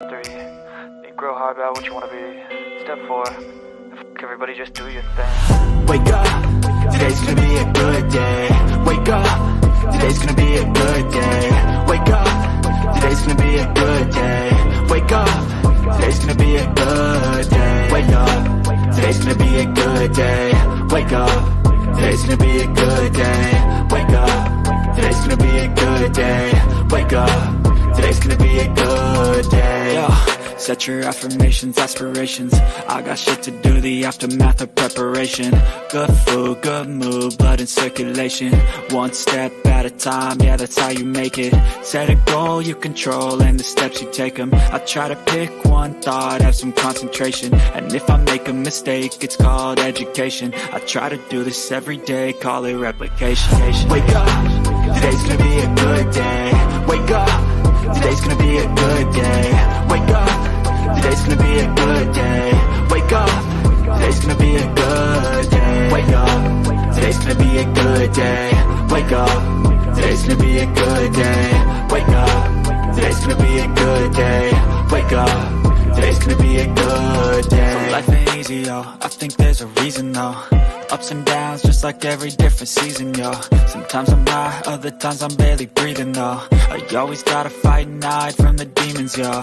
3. Think grow hard about what you want to be. Step 4. Everybody just do your thing. Wake up, today's gonna be a good day. Wake up, today's gonna be a good day. Wake up, today's gonna be a good day. Wake up, today's gonna be a good day. Wake up, today's gonna be a good day. Wake up, today's gonna be a good day. Wake up, today's gonna be a good day. Wake up, today's gonna be a good day. Yo, set your affirmations, aspirations. I got shit to do, the aftermath of preparation. Good food, good mood, blood in circulation. One step at a time, yeah, that's how you make it. Set a goal you control and the steps you take them. I try to pick one thought, have some concentration. And if I make a mistake, it's called education. I try to do this every day, call it replication. Wake up, today's gonna be a good day. Wake up, today's gonna be a good day. Wake up, today's gonna be a good day. Wake up, today's gonna be a good day. Wake up, today's gonna be a good day. Wake up, today's gonna be a good day. Wake up, today's gonna be a good day. Wake up, today's gonna be a good day. So life ain't easy, yo, I think there's a reason though. Ups and downs, just like every different season, yo. Sometimes I'm high, other times I'm barely breathing, though. I always gotta fight and hide from the demons, yo.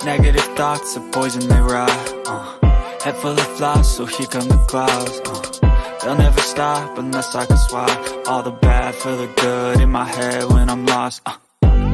Negative thoughts are poison, they rot. Head full of flies, so here come the clouds. They'll never stop unless I can swap all the bad for the good in my head when I'm lost.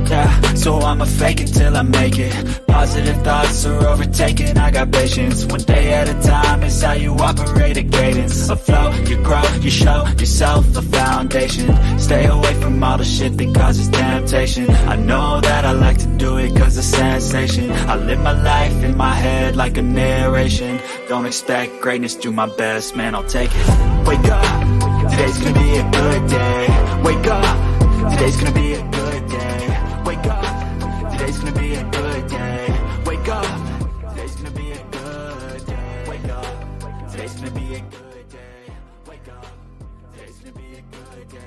Yeah, so I'ma fake it till I make it. Positive thoughts are overtaken, I got patience. One day at a time is how you operate a cadence. A flow, you grow, you show yourself a foundation. Stay away from all the shit that causes temptation. I know that I like to do it cause it's sensation. I live my life in my head like a narration. Don't expect greatness, do my best, man, I'll take it. Wake up, today's gonna be a good day. Wake up, today's gonna be a good day. Wake up, today's gonna be a good day. Wake up, today's gonna be a good day. Wake up, today's gonna be a good day. Wake up, today's gonna be a good day. Wake up, today's gonna be a good day.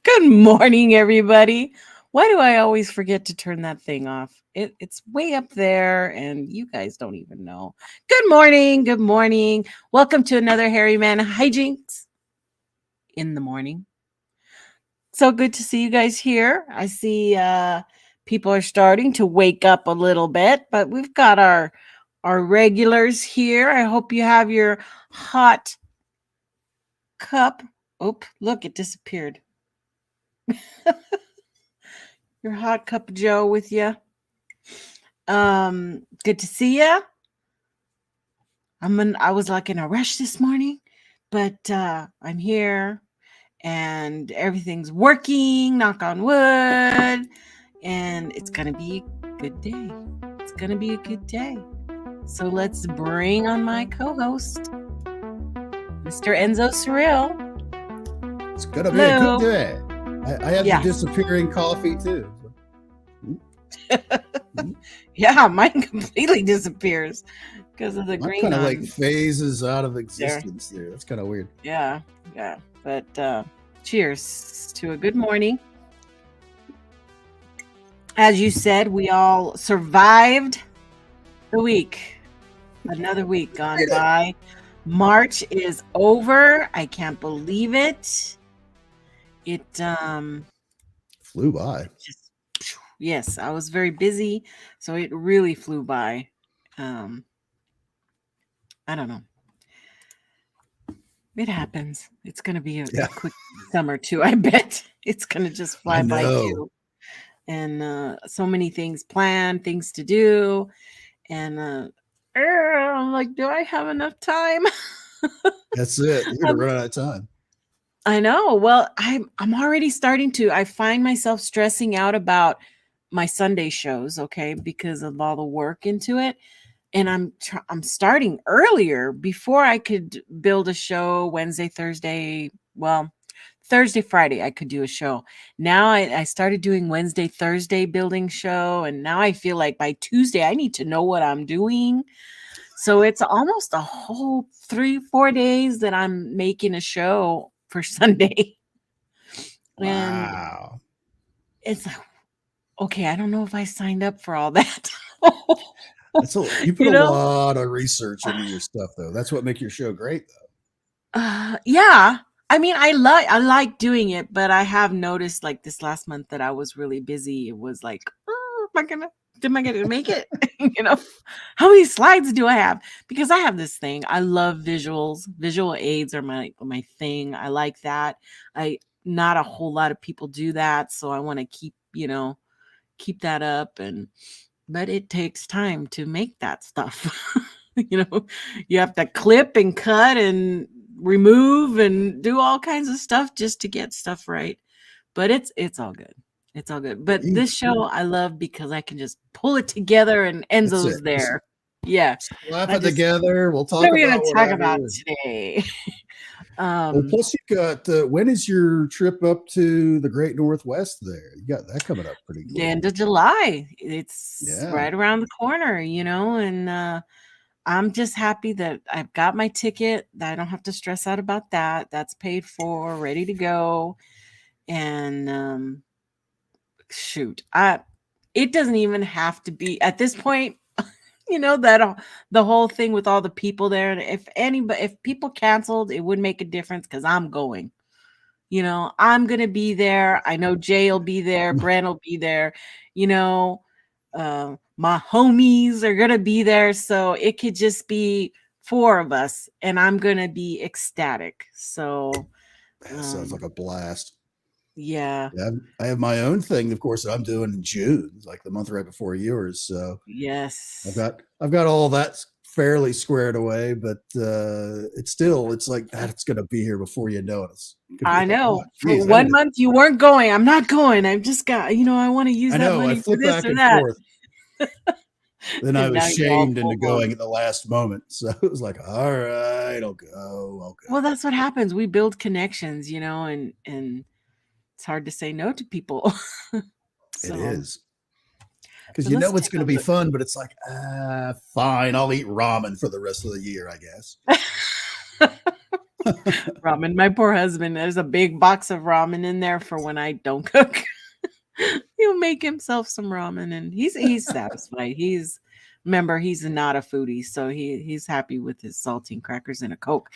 Good morning, everybody. Why do I always forget to turn that thing off? It's way up there, and you guys don't even know. Good morning. Good morning. Welcome to another Hairyman Hijinks in the morning. So good to see you guys here. I see people are starting to wake up a little bit, but we've got our regulars here. I hope you have your hot cup. Oh, look, it disappeared. Your hot cup of Joe with you. Good to see you. I was like in a rush this morning, but I'm here and everything's working, knock on wood, and it's gonna be a good day. It's gonna be a good day. So let's bring on my co-host, Mr. Enzo Cyrille. It's gonna be a good day. I have the disappearing coffee too. Yeah, mine completely disappears because of the green. Kind of like phases out of existence there. That's kind of weird. Yeah. But cheers to a good morning. As you said, we all survived the week. Another week gone by. March is over. I can't believe it. It flew by. Yes, I was very busy, so it really flew by. I don't know. It happens. It's going to be a quick summer too. I bet it's going to just fly by too. And so many things planned, things to do. And I'm like, do I have enough time? That's it. You're going to run out of time. I know. Well, I'm already starting to. I find myself stressing out about my Sunday shows, okay, because of all the work into it. And I'm starting earlier before I could build a show Wednesday, Thursday. Well, Thursday, Friday, I could do a show. Now I started doing Wednesday, Thursday building show. And now I feel like by Tuesday, I need to know what I'm doing. So it's almost a whole 3-4 days that I'm making a show for Sunday. Wow. And it's like, okay, I don't know if I signed up for all that. You put a lot of research into your stuff, though. That's what makes your show great, though. Yeah. I mean, I like doing it, but I have noticed like this last month that I was really busy. It was like, am I gonna make it? How many slides do I have? Because I have this thing. I love visuals. Visual aids are my thing. I like that. Not a whole lot of people do that, so I want to keep that up. But it takes time to make that stuff. You have to clip and cut and remove and do all kinds of stuff just to get stuff right. But it's all good. It's all good. But this show I love because I can just pull it together and Enzo's there. Yeah. Laugh it together. We'll talk about what we're going to talk about today. Plus you got, when is your trip up to the Great Northwest there? You got that coming up pretty good. The end of July. It's right around the corner, and I'm just happy that I've got my ticket, that I don't have to stress out about that. That's paid for, ready to go. And shoot, it doesn't even have to be at this point, that the whole thing with all the people there. And if people canceled, it would make a difference because I'm going. I'm gonna be there. I know Jay will be there, Brent will be there, my homies are gonna be there. So it could just be 4 of us, and I'm gonna be ecstatic. So that sounds like a blast. Yeah. I have my own thing, of course, that I'm doing in June, like the month right before yours. So yes, I've got all that fairly squared away, but it's like that. It's going to be here before you know it. I know. For 1 month you weren't going. I'm not going. I've just got, I want to use that money for this or that. Then I was shamed into going at the last moment. So it was like, all right, I'll go. Well, that's what happens. We build connections, and it's hard to say no to people. It is. Because it's going to be fun, but it's like, fine, I'll eat ramen for the rest of the year, I guess. Ramen. My poor husband, there's a big box of ramen in there for when I don't cook. He'll make himself some ramen and he's satisfied. He's not a foodie, so he's happy with his saltine crackers and a Coke.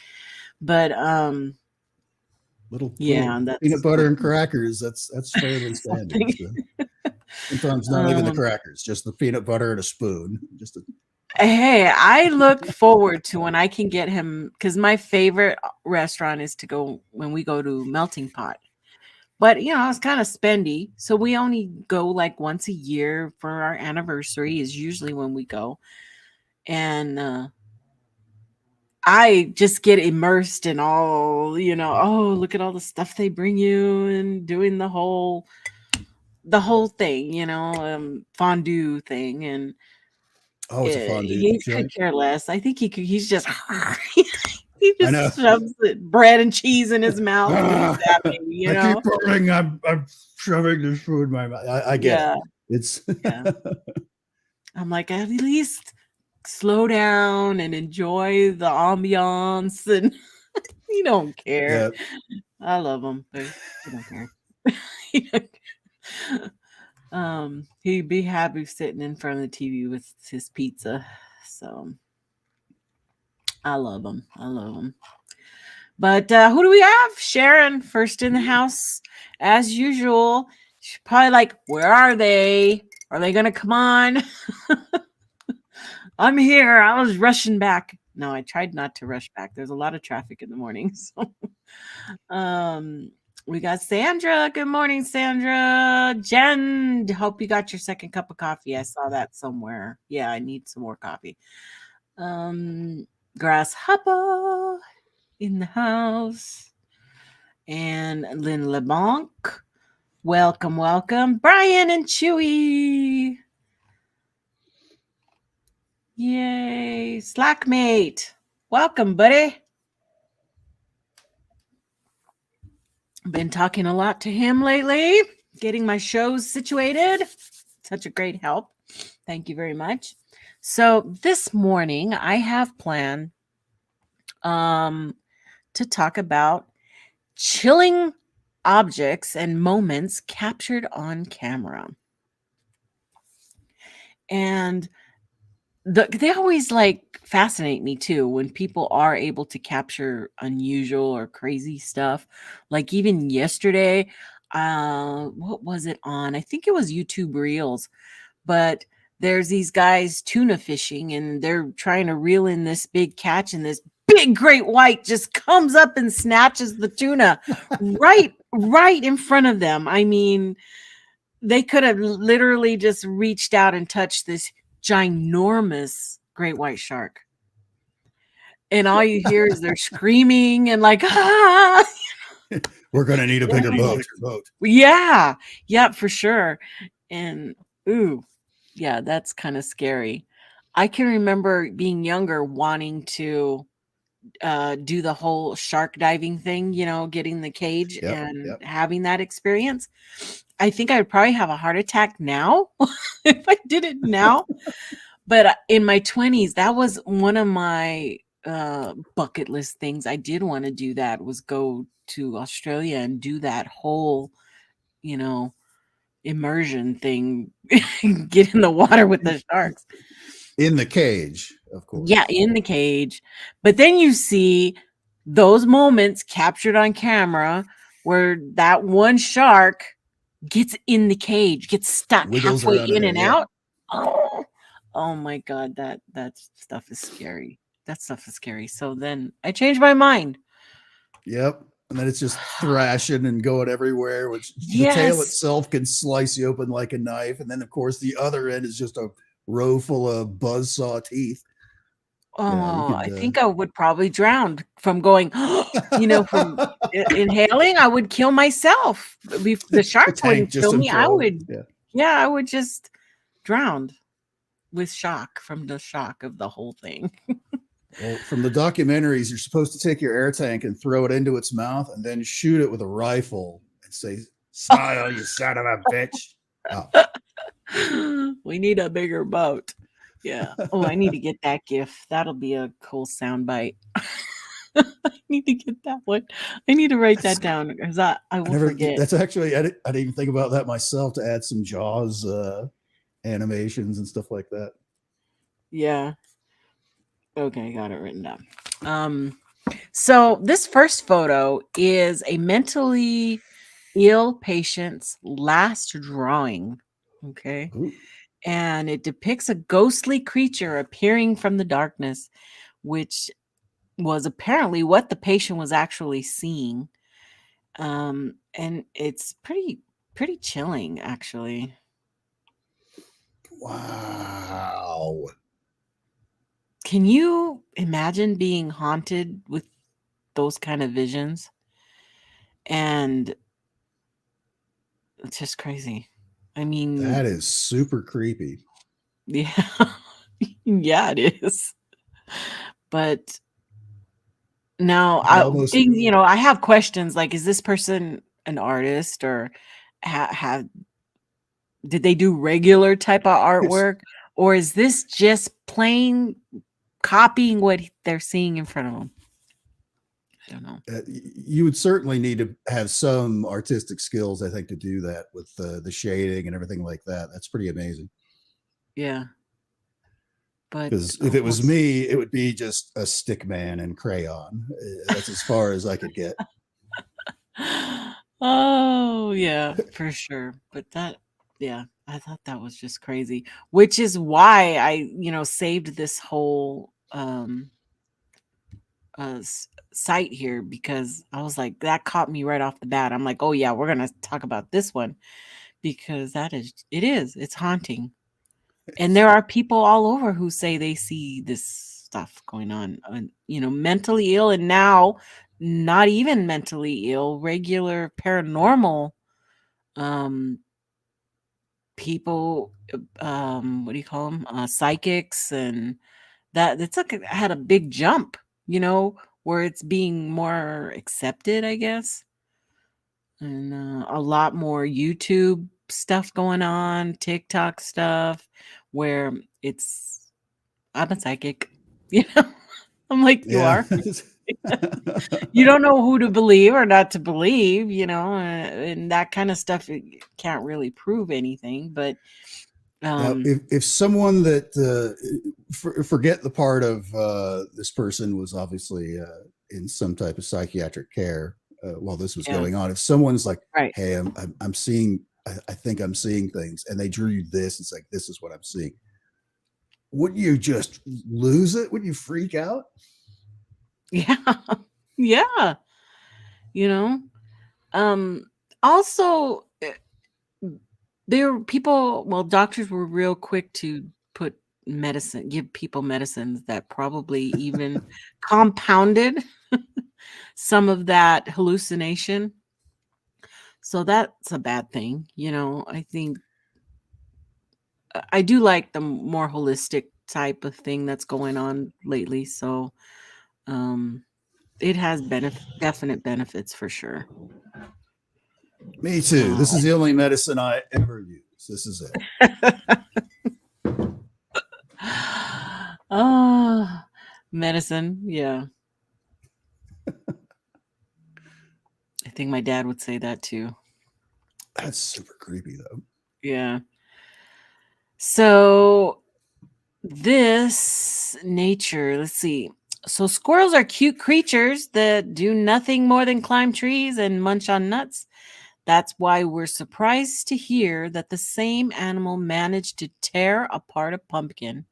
But little peanut butter and crackers. That's fairly standard. So. Sometimes not even the crackers, just the peanut butter and a spoon. Hey, I look forward to when I can get him, because my favorite restaurant is to go when we go to Melting Pot. But it's kind of spendy, so we only go like once a year for our anniversary is usually when we go, and I just get immersed in all, oh, look at all the stuff they bring you and doing the whole thing, fondue thing. And it's a fondue. He could care less. I think he's just, he just shoves bread and cheese in his mouth. And I keep burning. I'm shoving this food in my mouth. I get it. It's, I'm like, at least slow down and enjoy the ambiance, and you don't care. I love him, but he don't care. He'd be happy sitting in front of the TV with his pizza. So I love him. But who do we have? Sharon, first in the house as usual. She's probably like, where are they? Are they gonna come on? I'm here. I was rushing back. No, I tried not to rush back. There's a lot of traffic in the morning. So. We got Sandra. Good morning, Sandra. Jen, hope you got your second cup of coffee. I saw that somewhere. Yeah, I need some more coffee. Grasshopper in the house. And Lynn LeBlanc. Welcome, welcome. Brian and Chewy. Yay. Slackmate. Welcome, buddy. Been talking a lot to him lately, getting my shows situated. Such a great help. Thank you very much. So this morning I have planned to talk about chilling objects and moments captured on camera. And they always fascinate me too when people are able to capture unusual or crazy stuff. Like even yesterday, what was it on? I think it was YouTube Reels, but there's these guys tuna fishing and they're trying to reel in this big catch, and this big great white just comes up and snatches the tuna right in front of them. I mean, they could have literally just reached out and touched this ginormous great white shark, and all you hear is they're screaming and ah! We're gonna need a bigger boat. Yeah, for sure. And yeah, that's kind of scary. I can remember being younger wanting to do the whole shark diving thing, getting the cage and having that experience. I think I would probably have a heart attack now if I did it now. But in my 20s, that was one of my bucket list things. I did want to do that, was go to Australia and do that whole, immersion thing, get in the water with the sharks. In the cage, of course. Yeah, in the cage. But then you see those moments captured on camera where that one shark gets in the cage, gets stuck Wiggles halfway in and out. Oh my God, that stuff is scary. That stuff is scary. So then I changed my mind. Yep. And then it's just thrashing and going everywhere, which the tail itself can slice you open like a knife. And then, of course, the other end is just a row full of buzzsaw teeth. I think I would probably drown from going, from inhaling. I would kill myself. The shark wouldn't kill me. I would, I would just drown with shock, from the shock of the whole thing. Well, from the documentaries, you're supposed to take your air tank and throw it into its mouth and then shoot it with a rifle and say, "Smile, you son of a bitch." Oh. We need a bigger boat. Yeah. Oh, I need to get that GIF. That'll be a cool soundbite. I need to get that one. I need to write that down because I will forget. That's actually, I didn't even think about that myself, to add some Jaws animations and stuff like that. Yeah. Okay, got it written down. So this first photo is a mentally ill patient's last drawing. Okay. Ooh. And it depicts a ghostly creature appearing from the darkness, which was apparently what the patient was actually seeing. And it's pretty chilling, actually. Wow. Can you imagine being haunted with those kind of visions? And it's just crazy. I mean, that is super creepy. Yeah. Yeah, it is. But now I have questions like, is this person an artist, or did they do regular type of artwork, or is this just plain copying what they're seeing in front of them? I don't know. You would certainly need to have some artistic skills, I think, to do that with the shading and everything like that. That's pretty amazing. Yeah. But because if it was me, it would be just a stick man and crayon. That's as far as I could get. Oh, yeah, for sure. But I thought that was just crazy, which is why I, saved this whole site here because I was like, that caught me right off the bat. I'm like, oh yeah, we're gonna talk about this one because it's haunting. And there are people all over who say they see this stuff going on, mentally ill, and now not even mentally ill, regular paranormal people, what do you call them? Psychics, and it's like it had a big jump, where it's being more accepted, I guess, and a lot more YouTube stuff going on, TikTok stuff, where I'm a psychic, I'm like, you are. You don't know who to believe or not to believe, and that kind of stuff. It can't really prove anything, but now, if someone that forget the part of this person was obviously in some type of psychiatric care while this was going on, if someone's like, right. hey, I'm seeing, I think I'm seeing things, and they drew you this, it's like, this is what I'm seeing. Wouldn't you just lose it? Wouldn't you freak out? Yeah. Yeah. Also, there were people, doctors were real quick to give people medicines that probably even compounded some of that hallucination. So that's a bad thing. I think I do like the more holistic type of thing that's going on lately. So, it has definite benefits for sure. Me too. This is the only medicine I ever use. This is it. Oh, medicine. Yeah. I think my dad would say that too. That's super creepy though. Yeah. So this nature, let's see. So squirrels are cute creatures that do nothing more than climb trees and munch on nuts. That's why we're surprised to hear that the same animal managed to tear apart a pumpkin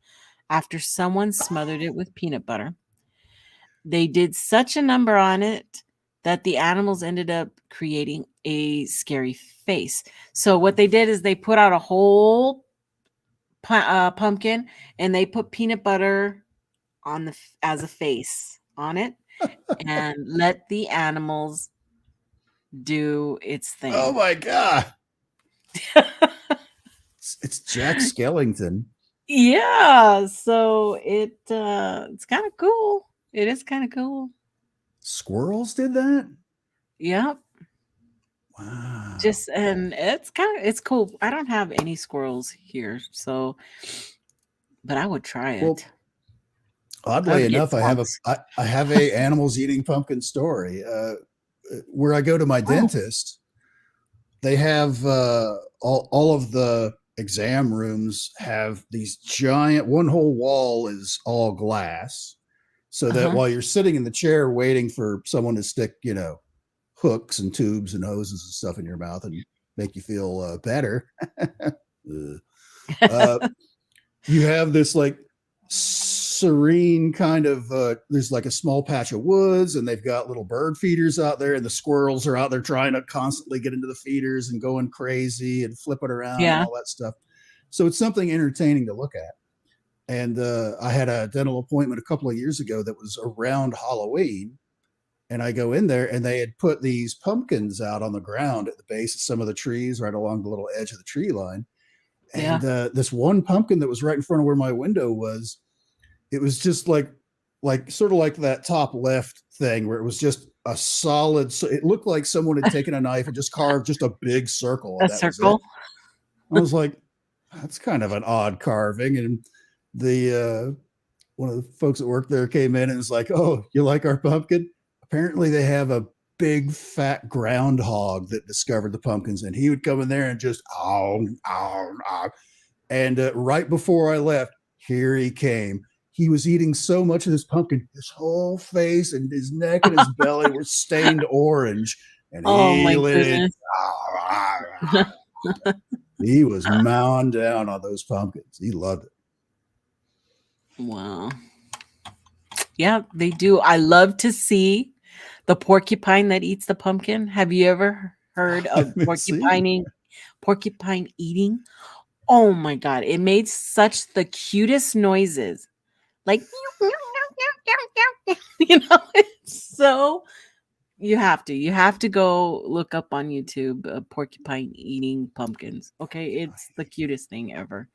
after someone smothered it with peanut butter. They did such a number on it that the animals ended up creating a scary face. So what they did is they put out a whole pumpkin and they put peanut butter on as a face on it and let the animals do its thing. Oh my god. It's Jack Skellington. Yeah, so it's kind of cool. It is kind of cool. Squirrels did that? Yep. Wow. And it's cool. I don't have any squirrels here, but I would try it. Well, oddly enough, I have a animals eating pumpkin story. Where I go to my dentist, they have all of the exam rooms have these giant, one whole wall is all glass, so that while you're sitting in the chair waiting for someone to stick, hooks and tubes and hoses and stuff in your mouth and make you feel better, you have this like serene kind of there's like a small patch of woods and they've got little bird feeders out there and the squirrels are out there trying to constantly get into the feeders and going crazy and flipping around and all that stuff. So it's something entertaining to look at. And I had a dental appointment a couple of years ago that was around Halloween, and I go in there and they had put these pumpkins out on the ground at the base of some of the trees right along the little edge of the tree line. And this one pumpkin that was right in front of where my window was, it was just like sort of like that top left thing where it was just a solid. So it looked like someone had taken a knife and just carved just a big circle. A circle. I was like, that's kind of an odd carving. And the one of the folks that worked there came in and was like, "Oh, you like our pumpkin?" Apparently, they have a big fat groundhog that discovered the pumpkins, and he would come in there and just And right before I left, here he came. He was eating so much of this pumpkin, his whole face and his neck and his belly were stained orange. And he he was mowing down on those pumpkins. He loved it. Wow. Yeah, they do. I love to see the porcupine that eats the pumpkin. Have you ever heard I of haven't seen. porcupine eating? Oh my god, it made such the cutest noises. Like you know, it's so you have to go look up on YouTube porcupine eating pumpkins. Okay, it's the cutest thing ever.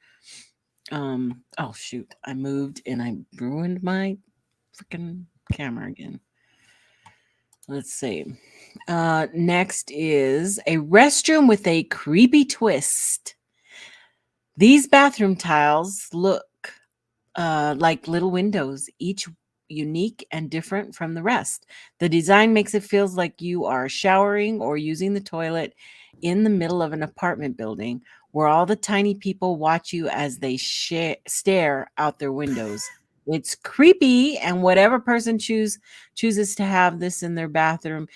Oh shoot, I moved and I ruined my freaking camera again. Let's see. Next is a restroom with a creepy twist. These bathroom tiles look like little windows, each unique and different from the rest. The design makes it feels like you are showering or using the toilet in the middle of an apartment building where all the tiny people watch you as they stare out their windows. It's creepy, and whatever person chooses to have this in their bathroom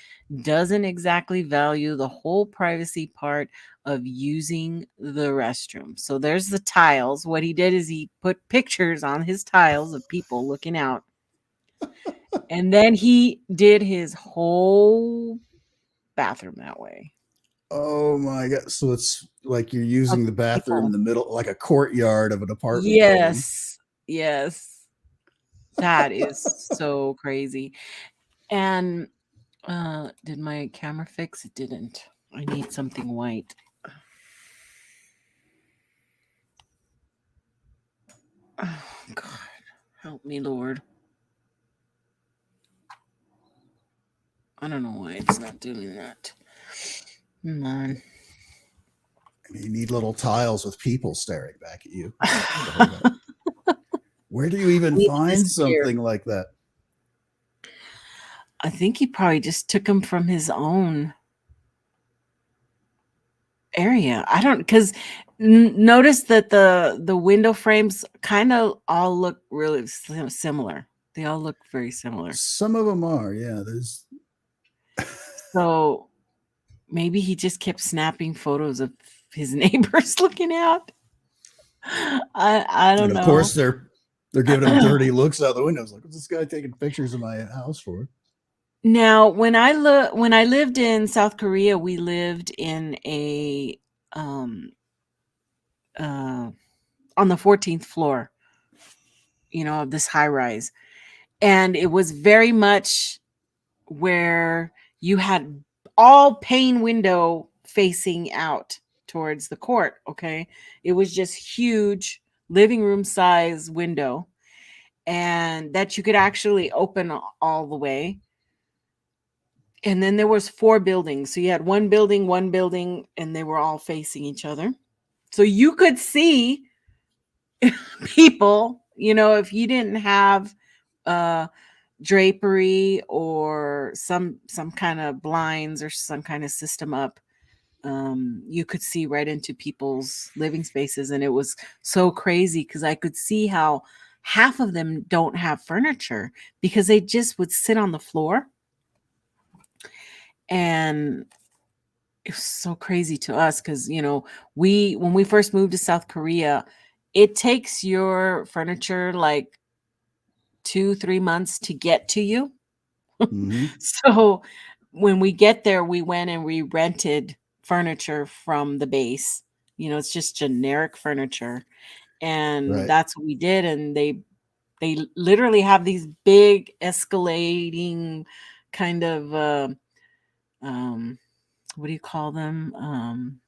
doesn't exactly value the whole privacy part of using the restroom. So there's the tiles. What he did is he put pictures on his tiles of people looking out. And then he did his whole bathroom that way. Oh my god! So it's like you're using the bathroom in People. the middle, like a courtyard of an apartment building. Yes. Yes. That is so crazy. And did my camera fix? It didn't. I need something white. Oh God. Help me, Lord. I don't know why it's not doing that. Come on. You need little tiles with people staring back at you. Where do you even find something like that? I think he probably just took them from his own area. I don't, because notice that the window frames kind of all look really similar. They all look very similar. Some of them are, yeah. There's so maybe he just kept snapping photos of his neighbors looking out. I don't know. Of course, they're giving him dirty looks out the windows. Like, what's this guy taking pictures of my house for? Now, when I lived in South Korea, we lived in a on the 14th floor, of this high rise. And it was very much where you had all pane window facing out towards the court. Okay. It was just huge living room size window, and that you could actually open all the way. And then there was 4 buildings. So you had one building, and they were all facing each other. So you could see people, if you didn't have drapery or some kind of blinds or some kind of system up, you could see right into people's living spaces. And it was so crazy because I could see how half of them don't have furniture because they just would sit on the floor. And it was so crazy to us because, when we first moved to South Korea, it takes your furniture like 2-3 months to get to you. Mm-hmm. So when we get there, we went and we rented furniture from the base. It's just generic furniture. And that's what we did. And they literally have these big escalating kind of what do you call them?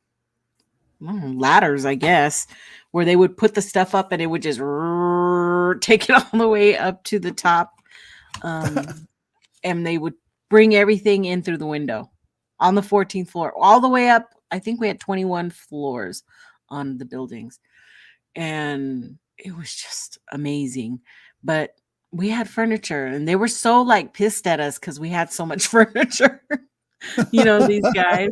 Ladders, I guess, where they would put the stuff up and it would just take it all the way up to the top. And they would bring everything in through the window on the 14th floor, all the way up. I think we had 21 floors on the buildings. And it was just amazing. But we had furniture and they were so pissed at us because we had so much furniture. These guys.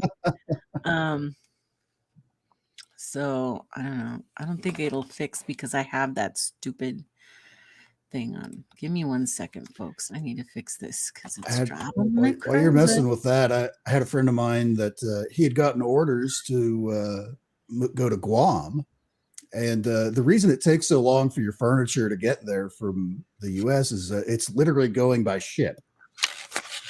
So I don't know. I don't think it'll fix because I have that stupid thing on. Give me 1 second, folks. I need to fix this because it's driving me crazy. While you're messing with that, I had a friend of mine that he had gotten orders to go to Guam, And the reason it takes so long for your furniture to get there from the US is it's literally going by ship.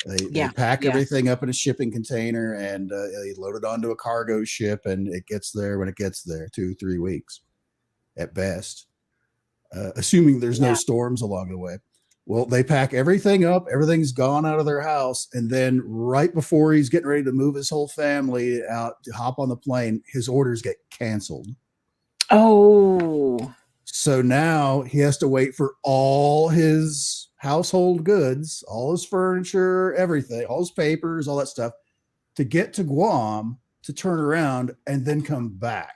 They pack everything up in a shipping container and they load it onto a cargo ship, and it gets there when it gets there, 2-3 weeks at best, assuming there's no storms along the way. Well, they pack everything up, everything's gone out of their house, and then right before he's getting ready to move his whole family out to hop on the plane, his orders get canceled. Oh. So now he has to wait for all his household goods, all his furniture, everything, all his papers, all that stuff, to get to Guam to turn around and then come back.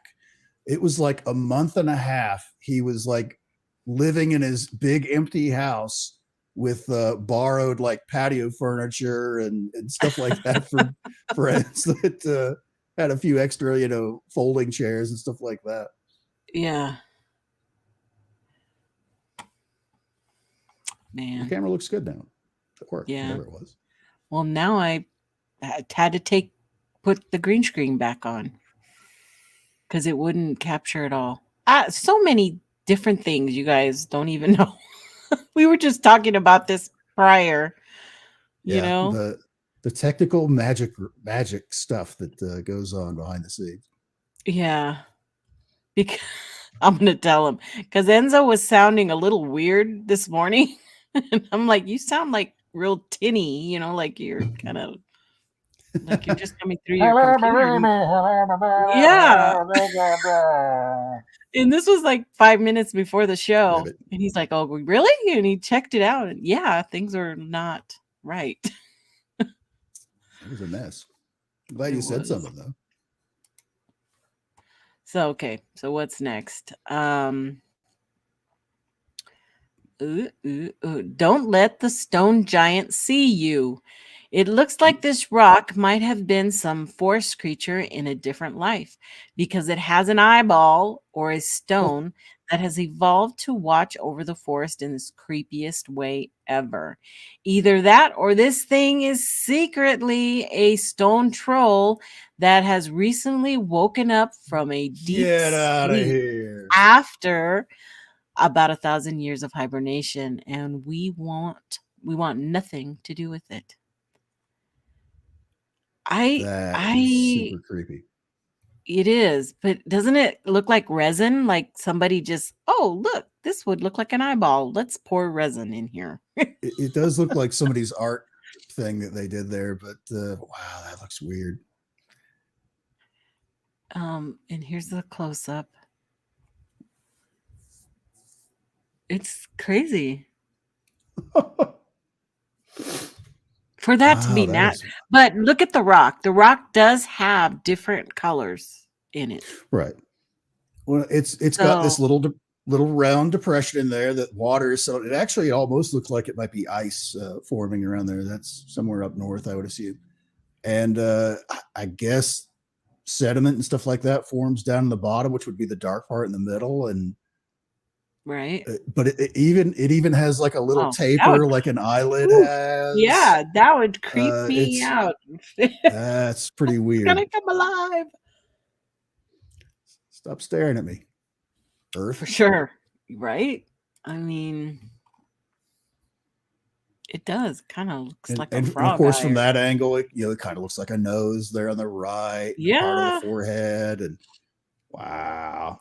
It was like a month and a half. He was like living in his big empty house with borrowed like patio furniture and stuff like that from friends that had a few extra, folding chairs and stuff like that. Yeah. Man. The camera looks good now. It worked, yeah. whatever it was. Well, now I had to put the green screen back on because it wouldn't capture it all. So many different things you guys don't even know. We were just talking about this prior, you know, the technical magic stuff that goes on behind the scenes. Yeah, because I'm gonna tell him because Enzo was sounding a little weird this morning, and I'm like, you sound like real tinny, like you're kind of like you're just coming through your computer. Yeah. And this was like 5 minutes before the show. Ribbit. And he's like, oh, really? And he checked it out. And yeah, things are not right. It was a mess. I'm glad you said something, though. So, okay. So what's next? Don't let the stone giant see you. It looks like this rock might have been some forest creature in a different life because it has an eyeball or a stone that has evolved to watch over the forest in this creepiest way ever. Either that or this thing is secretly a stone troll that has recently woken up from a deep Get out of sleep here. after about 1,000 years of hibernation, and we want nothing to do with it. That is super creepy. It is, but doesn't it look like resin? Like somebody just, look, this would look like an eyeball. Let's pour resin in here. It does look like somebody's art thing that they did there, but wow, that looks weird. And here's the close up. It's crazy. For that to be natural. But look at the rock. The rock does have different colors in it. Right. Well, it's got this little round depression in there that water. So it actually almost looks like it might be ice forming around there. That's somewhere up north, I would assume. And I guess sediment and stuff like that forms down in the bottom, which would be the dark part in the middle. And right. But it even has like a little taper, like an eyelid has. Yeah, that would creep me out. That's pretty weird. It's gonna come alive. Stop staring at me, Earth. For sure, right? I mean, it does kind of looks like a frog. And of course, from that angle, it kind of looks like a nose there on the right. Yeah, part of the forehead, and wow,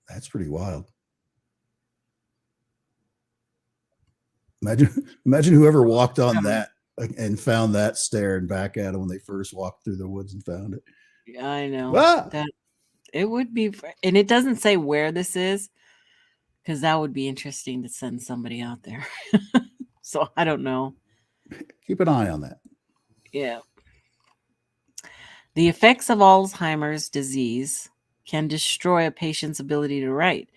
that's pretty wild. Imagine whoever walked on that and found that staring back at them when they first walked through the woods and found it. Yeah, I know. Ah! That it would be, and it doesn't say where this is, because that would be interesting to send somebody out there. So I don't know. Keep an eye on that. Yeah. The effects of Alzheimer's disease can destroy a patient's ability to write,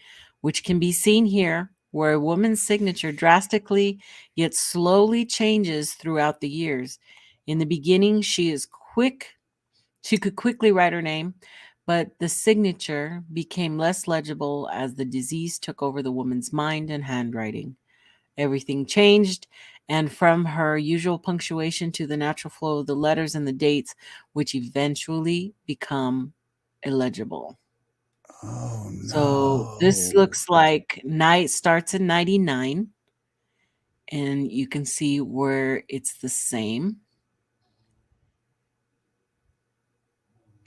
which can be seen here, where a woman's signature drastically yet slowly changes throughout the years. In the beginning, she could quickly write her name, but the signature became less legible as the disease took over the woman's mind and handwriting. Everything changed, and from her usual punctuation to the natural flow of the letters and the dates, which eventually become illegible. Oh So this no. looks like night starts in 99, and you can see where it's the same.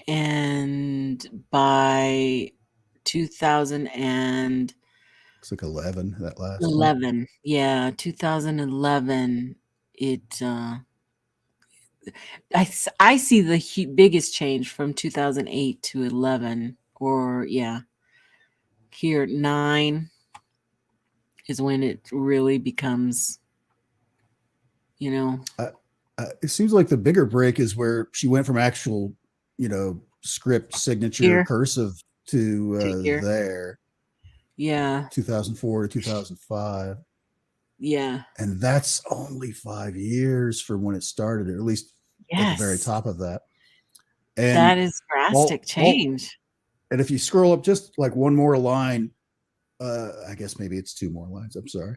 And by 2011, Looks like 11, that last one. yeah, 2011, it I see the biggest change from 2008 to 11, or yeah, here 9 is when it really becomes, you know. It seems like the bigger break is where she went from actual, script signature Here cursive to to here. there, Yeah. 2004 to 2005. Yeah. And that's only 5 years from when it started, or at least at the very Yes. top of that. That And is drastic all change. and if you scroll up just like one more line, I guess maybe it's two more lines. I'm sorry.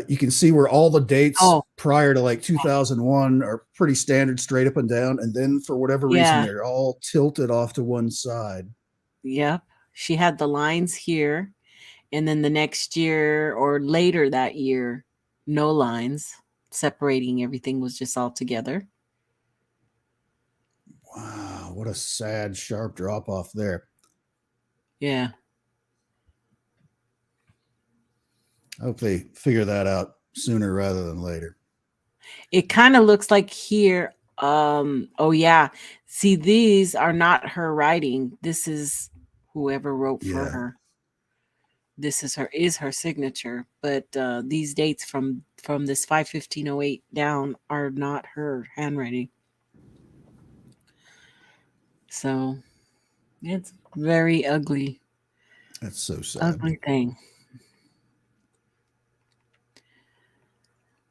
You can see where all the dates Oh, prior to like 2001 are pretty standard, straight up and down, and then for whatever reason yeah. they're all tilted off to one side. Yep. She had the lines here, and then the next year or later that year, no lines separating. Everything was just all together. Wow, what a sad, sharp drop off there. Yeah. I hope they figure that out sooner rather than later. It kind of looks like here. Oh yeah. See, these are not her writing. This is whoever wrote for Yeah. her. This is her signature, but these dates from this 5/15/08 down are not her handwriting. So it's very ugly. That's so sad. Ugly thing.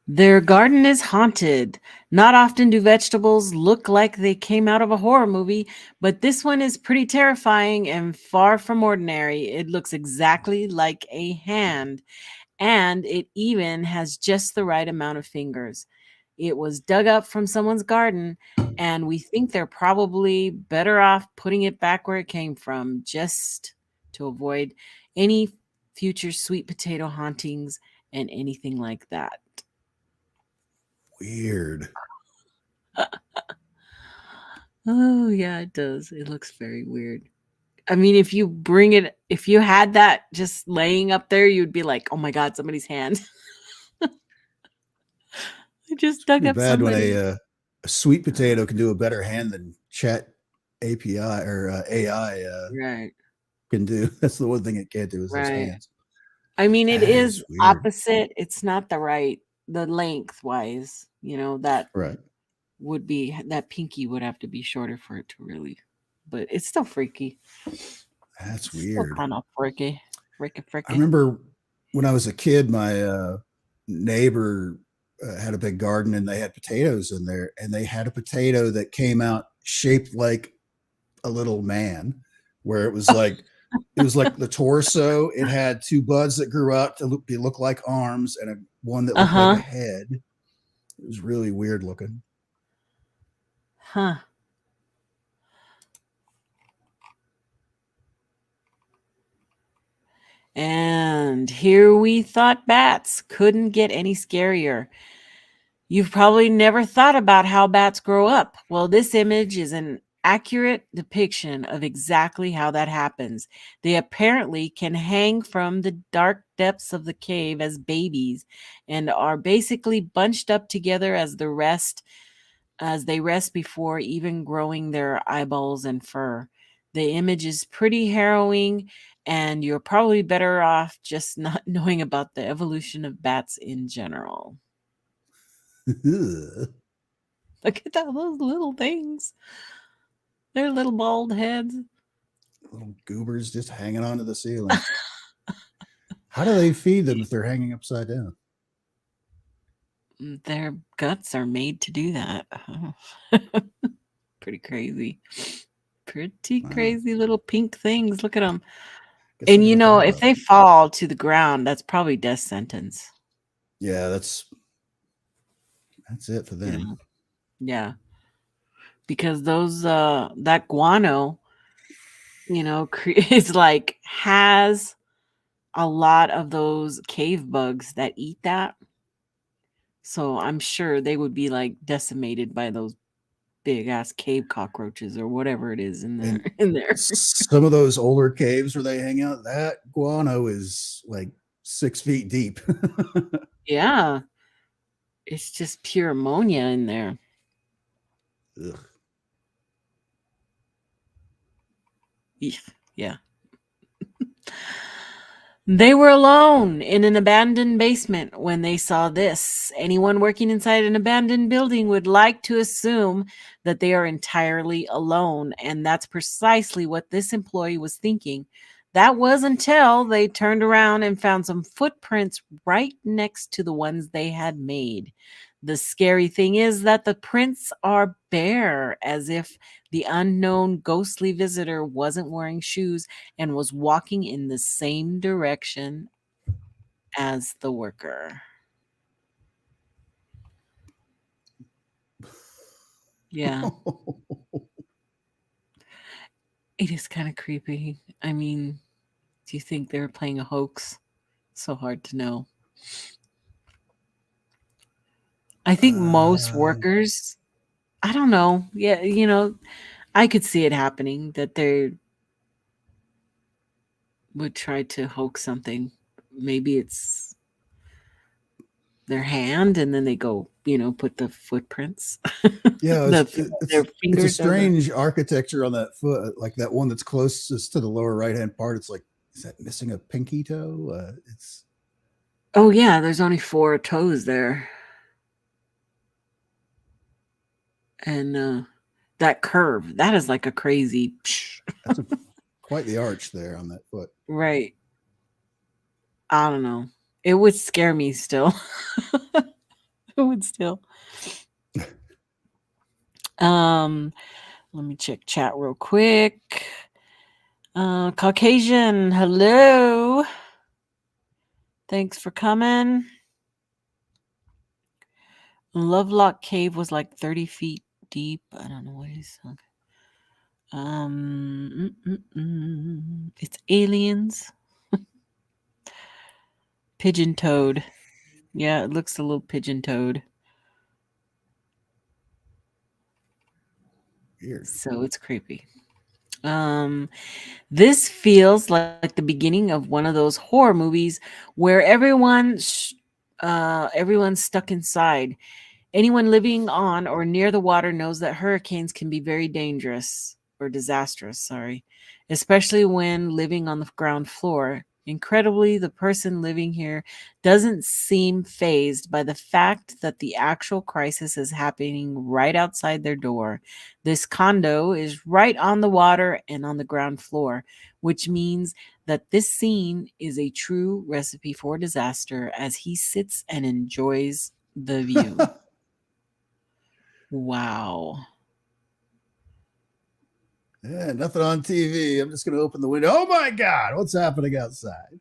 Their garden is haunted. Not often do vegetables look like they came out of a horror movie, but this one is pretty terrifying and far from ordinary. It looks exactly like a hand, and it even has just the right amount of fingers. It was dug up from someone's garden, and we think they're probably better off putting it back where it came from, just to avoid any future sweet potato hauntings and anything like that. Weird. Oh, yeah, it does. It looks very weird. I mean, if you had that just laying up there, you'd be like, oh my God, somebody's hand. I just dug Pretty up bad when somebody. a sweet potato can do a better hand than chat API or AI Right. can do. That's the one thing it can't do is those Right. hands. I mean, it That is weird. opposite. It's not the lengthwise, that Right. would be, that pinky would have to be shorter for it to really, but it's still freaky. That's It's still weird. kind of freaky. I remember when I was a kid, my neighbor had a big garden and they had potatoes in there, and they had a potato that came out shaped like a little man, where it was like the torso. It had two buds that grew out to look like arms, and one that looked like a head. It was really weird looking. Huh. And here we thought bats couldn't get any scarier. You've probably never thought about how bats grow up. Well, this image is an accurate depiction of exactly how that happens. They apparently can hang from the dark depths of the cave as babies and are basically bunched up together as they rest before even growing their eyeballs and fur. The image is pretty harrowing, and you're probably better off just not knowing about the evolution of bats in general. Look at those little things. They're little bald heads. Little goobers just hanging onto the ceiling. How do they feed them if they're hanging upside down? Their guts are made to do that. Pretty crazy. Pretty crazy little pink things. Look at them. And if they fall to the ground, that's probably death sentence. Yeah, that's it for them. Yeah. Because those that guano is like has a lot of those cave bugs that eat that. So I'm sure they would be like decimated by those big ass cave cockroaches or whatever it is in there. And some of those older caves where they hang out, that guano is like 6 feet deep. Yeah. It's just pure ammonia in there. Ugh. Yeah. They were alone in an abandoned basement when they saw this. Anyone working inside an abandoned building would like to assume that they are entirely alone, and that's precisely what this employee was thinking. That was until they turned around and found some footprints right next to the ones they had made. The scary thing is that the prints are bare, as if the unknown ghostly visitor wasn't wearing shoes and was walking in the same direction as the worker. Yeah. It is kind of creepy. I mean, do you think they're playing a hoax? So hard to know. I think most workers, I don't know. Yeah, I could see it happening that they would try to hoax something. Maybe it's their hand and then they go, put the footprints. Yeah, their it's fingers. a strange architecture on that foot, like that one that's closest to the lower right hand part. It's like, is that missing a pinky toe? Oh yeah, there's only 4 toes there, and that curve, that is like a crazy. That's quite the arch there on that foot. Right. I don't know. It would scare me still. It would still. Let me check chat real quick. Caucasian, hello. Thanks for coming. Lovelock Cave was like 30 feet deep. I don't know what it is. Okay. It's aliens. Pigeon toed. Yeah, it looks a little pigeon toed. Weird. So it's creepy. This feels like the beginning of one of those horror movies where everyone's stuck inside. Anyone living on or near the water knows that hurricanes can be very dangerous or disastrous, especially when living on the ground floor. Incredibly, the person living here doesn't seem fazed by the fact that the actual crisis is happening right outside their door. This condo is right on the water and on the ground floor, which means that this scene is a true recipe for disaster as he sits and enjoys the view. Wow. Yeah, nothing on TV. I'm just going to open the window. Oh my God, what's happening outside?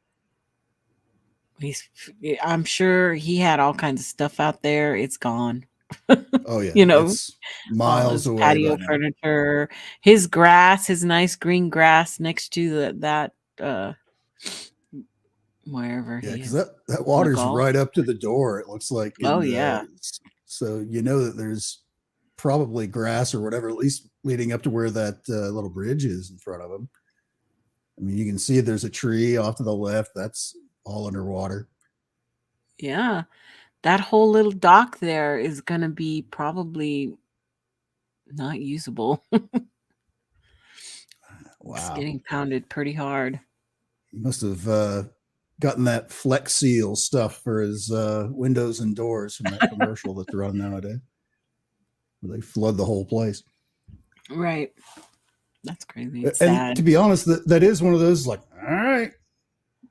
I'm sure he had all kinds of stuff out there. It's gone. Oh yeah, it's miles away. Patio furniture, his grass, his nice green grass next to that wherever. Yeah, because that water's right up to the door. It looks like. Yeah. So that there's probably grass or whatever, at least leading up to where that little bridge is in front of him. I mean, you can see there's a tree off to the left. That's all underwater. Yeah. That whole little dock there is going to be probably not usable. Wow. It's getting pounded pretty hard. He must have gotten that Flex Seal stuff for his windows and doors from that commercial that's run nowadays, where they flood the whole place. Right. That's crazy. It's sad. And to be honest, that is one of those like, all right,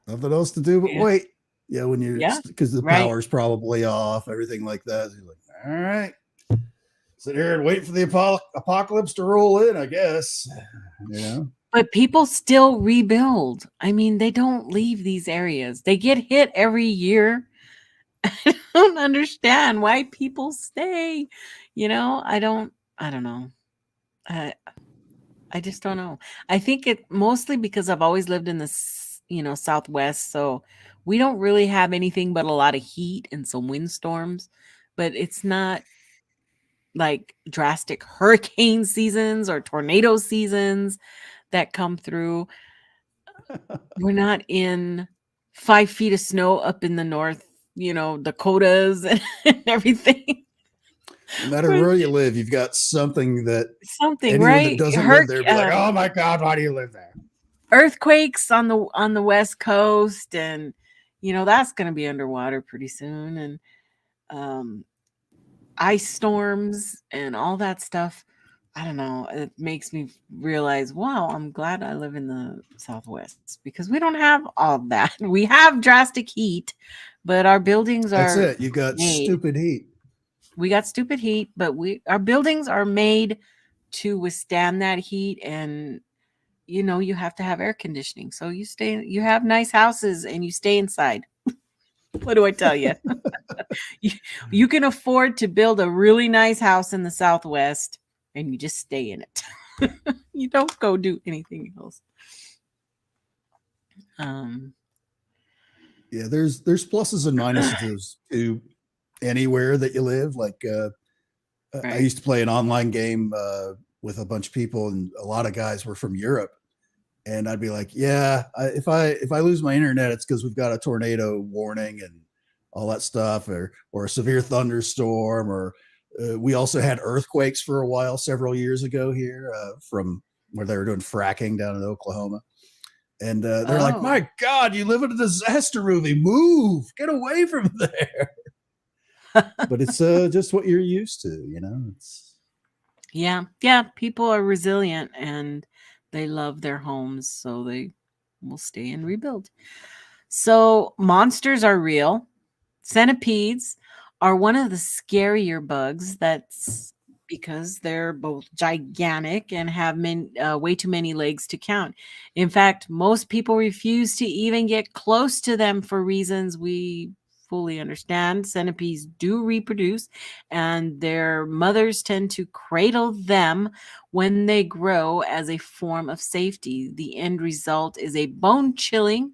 nothing else to do but wait. Yeah, when you're because the power's probably off, everything like that. You're like, all right, sit here and wait for the apocalypse to roll in, I guess. But people still rebuild. I mean, they don't leave these areas. They get hit every year. I don't understand why people stay. I don't know. I just don't know. I think it mostly because I've always lived in the Southwest, so we don't really have anything but a lot of heat and some windstorms, but it's not like drastic hurricane seasons or tornado seasons that come through. We're not in 5 feet of snow up in the north, Dakotas and everything. No matter where you live, you've got something that Something, anyone right? that doesn't live there be like, oh my God, why do you live there? Earthquakes on the West Coast, and that's going to be underwater pretty soon, and ice storms and all that stuff. I don't know. It makes me realize, wow, I'm glad I live in the Southwest because we don't have all that. We have drastic heat, but our buildings That's are it. You got made. stupid heat. We got stupid heat, but our buildings are made to withstand that heat, and you have to have air conditioning. So you have nice houses and you stay inside. What do I tell you? You can afford to build a really nice house in the Southwest and you just stay in it. You don't go do anything else. Yeah, there's pluses and minuses to anywhere that you live. Like I used to play an online game with a bunch of people, and a lot of guys were from Europe. And I'd be like, yeah, if I lose my internet, it's because we've got a tornado warning and all that stuff, or a severe thunderstorm, or we also had earthquakes for a while several years ago here from where they were doing fracking down in Oklahoma. And they're like, my God, you live in a disaster movie. Move, get away from there. But it's just what you're used to, Yeah. People are resilient and they love their homes, so they will stay and rebuild. So monsters are real. Centipedes are one of the scarier bugs. That's because they're both gigantic and have way too many legs to count. In fact, most people refuse to even get close to them for reasons we fully understand. Centipedes do reproduce, and their mothers tend to cradle them when they grow as a form of safety. The end result is a bone-chilling.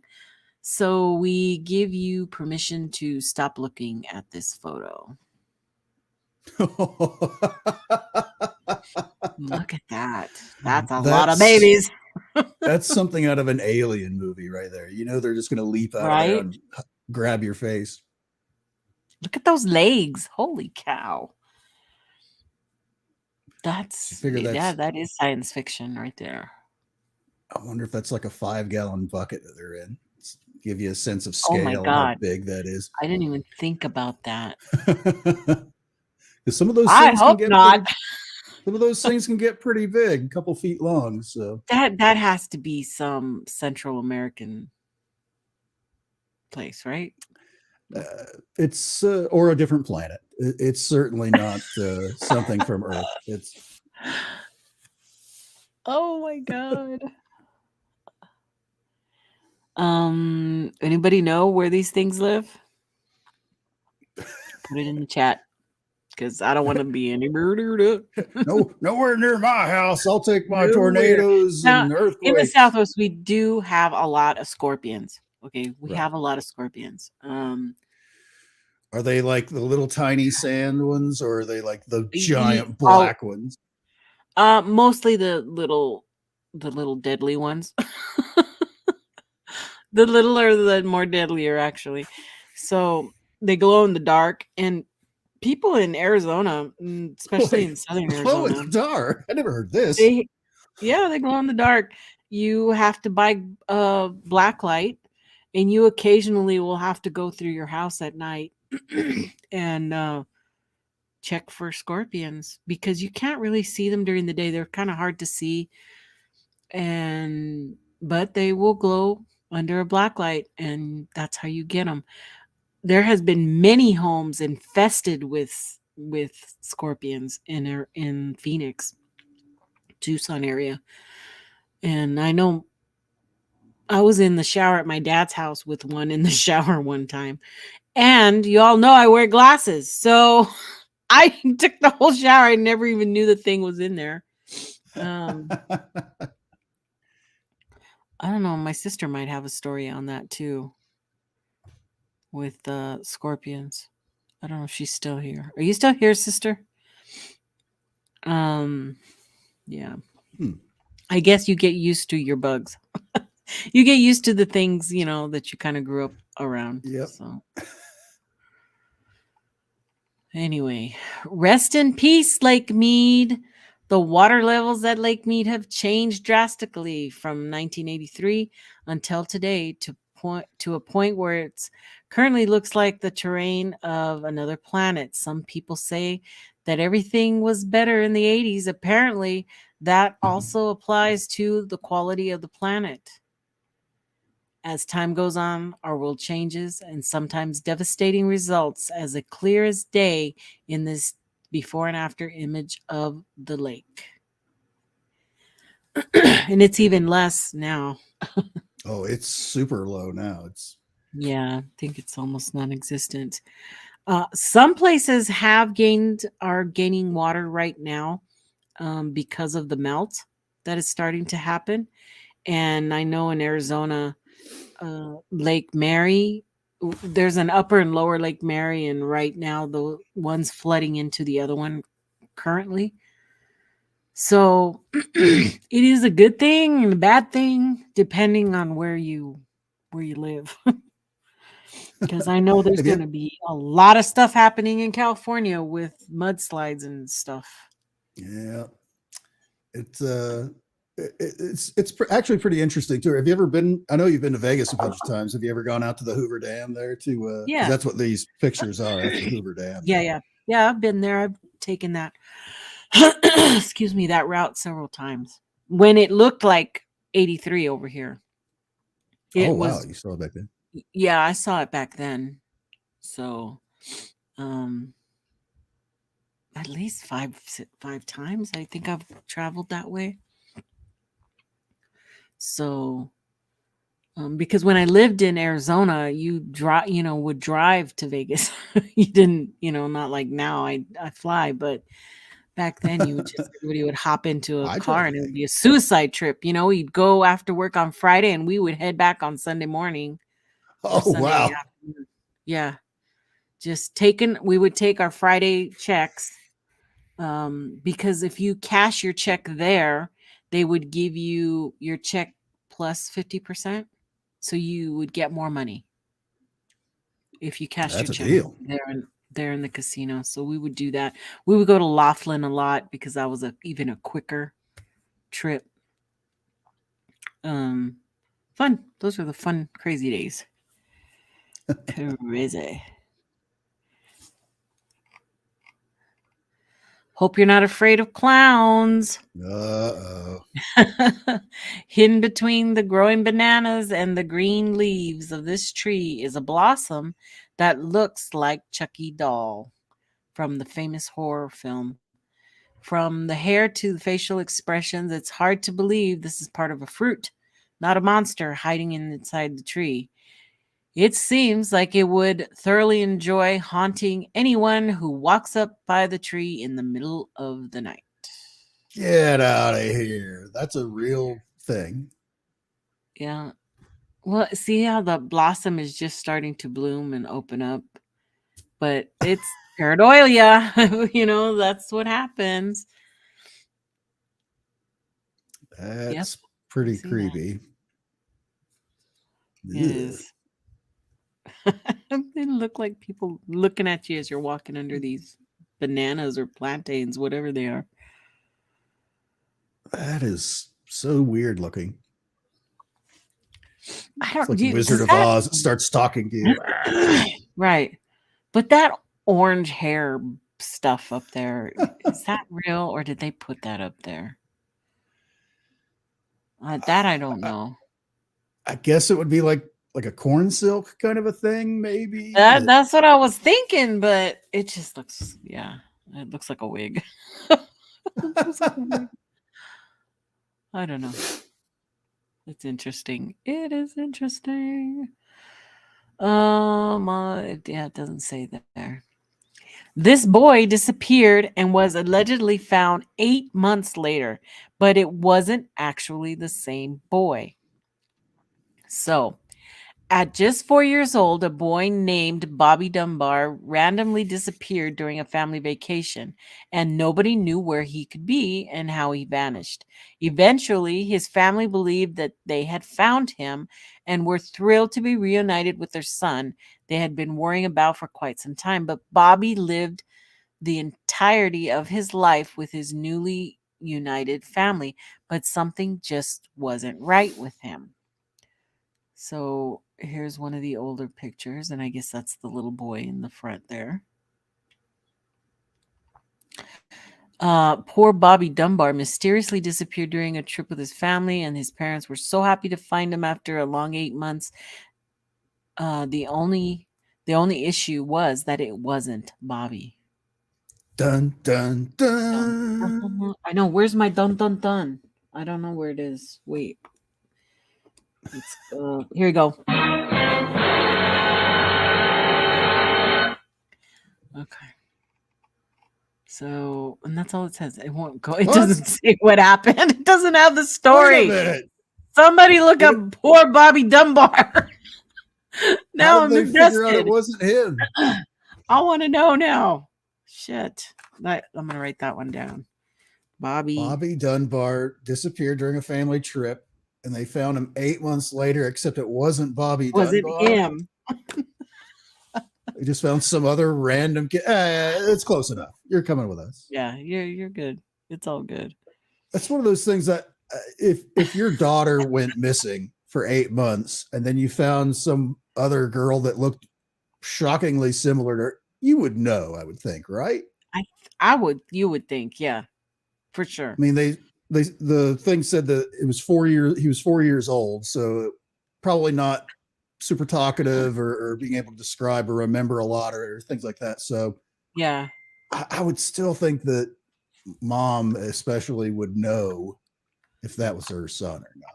So we give you permission to stop looking at this photo. Look at that. That's a lot of babies. That's something out of an alien movie right there. They're just going to leap out of there and grab your face. Look at those legs. Holy cow. That is science fiction right there. I wonder if that's like a 5-gallon bucket that they're in. Give you a sense of scale. Oh my God. How big that is. I didn't even think about that. Because some of those things some of those things can get pretty big, a couple feet long. So that has to be some Central American place, right? It's or a different planet. It's certainly not something from Earth. It's. Oh my God. Anybody know where these things live? Put it in the chat, because I don't want to be any murdered. No, nowhere near my house. I'll take my tornadoes and earthquakes. In the Southwest, we do have a lot of scorpions. Okay, we have a lot of scorpions. Are they like the little tiny sand ones, or are they like the giant black ones? Mostly the little deadly ones. The little are the more deadlier, actually. So they glow in the dark, and people in Arizona, especially in southern Arizona, glow in the dark. I never heard this. They glow in the dark. You have to buy black light, and you occasionally will have to go through your house at night and check for scorpions, because you can't really see them during the day. They're kind of hard to see, but they will glow under a black light, and that's how you get them. There has been many homes infested with scorpions in Phoenix, Tucson area. And I know I was in the shower at my dad's house with one in the shower one time. And you all know I wear glasses. So I took the whole shower. I never even knew the thing was in there. Um, I don't know. My sister might have a story on that too with scorpions. I don't know if she's still here. Are you still here, sister? Yeah. I guess you get used to your bugs. You get used to the things, that you kind of grew up around. Yep. So anyway, rest in peace, Lake Mead. The water levels at Lake Mead have changed drastically from 1983 until today to a point where it's currently looks like the terrain of another planet. Some people say that everything was better in the 80s. Apparently, that also applies to the quality of the planet. As time goes on, our world changes, and sometimes devastating results as clear as day in this before and after image of the lake. And it's even less now. Oh, it's super low now. Yeah, I think it's almost non-existent. Some places are gaining water right now because of the melt that is starting to happen. And I know in Arizona, Lake Mary, there's an upper and lower Lake Mary, and right now the one's flooding into the other one currently. So it is a good thing and a bad thing depending on where you live. Because I know there's going to be a lot of stuff happening in California with mudslides and stuff. Yeah, it's actually pretty interesting too. Have you ever been? I know you've been to Vegas a bunch of times. Have you ever gone out to the Hoover Dam there to? Yeah, that's what these pictures are. That's the Hoover Dam. Yeah. I've been there. I've taken that. Excuse me, that route several times when it looked like 83 over here. Wow, you saw it back then. Yeah, I saw it back then. So, at least five times I think I've traveled that way. So, because when I lived in Arizona, you would drive to Vegas. You didn't, not like now I fly, but back then you would everybody would hop into a car and it would be a suicide trip. You'd go after work on Friday and we would head back on Sunday morning. Oh, Sunday wow. afternoon. Yeah. We would take our Friday checks. Because if you cash your check there, they would give you your check plus 50%. So you would get more money if you cash your check deal. there in the casino. So we would do that. We would go to Laughlin a lot because that was even a quicker trip. Fun. Those were the fun, crazy days. Crazy. Hope you're not afraid of clowns. Uh-oh. Hidden between the growing bananas and the green leaves of this tree is a blossom that looks like Chucky doll from the famous horror film. From the hair to the facial expressions, it's hard to believe this is part of a fruit, not a monster hiding inside the tree. It seems like it would thoroughly enjoy haunting anyone who walks up by the tree in the middle of the night. Get out of here. That's a real thing. Yeah. Well, see how the blossom is just starting to bloom and open up, but it's pareidolia. That's what happens. That's pretty creepy. It is. They look like people looking at you as you're walking under these bananas or plantains, whatever they are. That is so weird looking. It's like the Wizard of Oz starts talking to you. Right. But that orange hair stuff up there, is that real or did they put that up there? That I don't know. I guess it would be like a corn silk kind of a thing, maybe. That's what I was thinking, but it just looks, it looks like a wig. I don't know. It's interesting. It is interesting. It doesn't say that there. This boy disappeared and was allegedly found 8 months later, but it wasn't actually the same boy. So, at just 4 years old, a boy named Bobby Dunbar randomly disappeared during a family vacation, and nobody knew where he could be and how he vanished. Eventually, his family believed that they had found him and were thrilled to be reunited with their son they had been worrying about for quite some time. But Bobby lived the entirety of his life with his newly united family, but something just wasn't right with him. So here's one of the older pictures, and I guess that's the little boy in the front there. Poor Bobby Dunbar mysteriously disappeared during a trip with his family, and his parents were so happy to find him after a long 8 months. The only issue was that it wasn't Bobby. Dun dun dun. I know. Where's my dun dun dun? I don't know where it is. Wait. Here we go. Okay. So, and that's all it says. It won't go. It doesn't say what happened. It doesn't have the story. Wait a minute. Somebody look up poor Bobby Dunbar. Now How did they figure out it wasn't him? I want to know now. Shit. I'm going to write that one down. Bobby Dunbar disappeared during a family trip, and they found him 8 months later, except it wasn't Bobby Dunbar. Was it him? They just found some other random kid. It's close enough. You're coming with us. Yeah, you're good. It's all good. That's one of those things that if your daughter went missing for 8 months and then you found some other girl that looked shockingly similar to her, you would know, I would think, right? You would think, yeah, for sure. I mean, the thing said that it was 4 years. He was 4 years old, so probably not super talkative or being able to describe or remember a lot or things like that. So yeah, I would still think that mom especially would know if that was her son or not.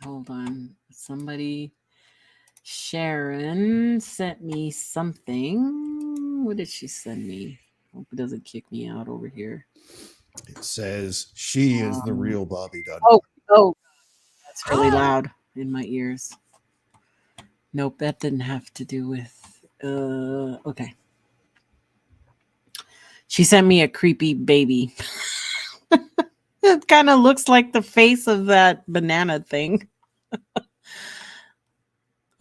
Hold on. Sharon sent me something. What did she send me? Hope it doesn't kick me out over here. It says she is the real Bobby Dunbar. Oh, that's really loud in my ears. Nope, that didn't have to do with. Okay. She sent me a creepy baby. It kind of looks like the face of that banana thing.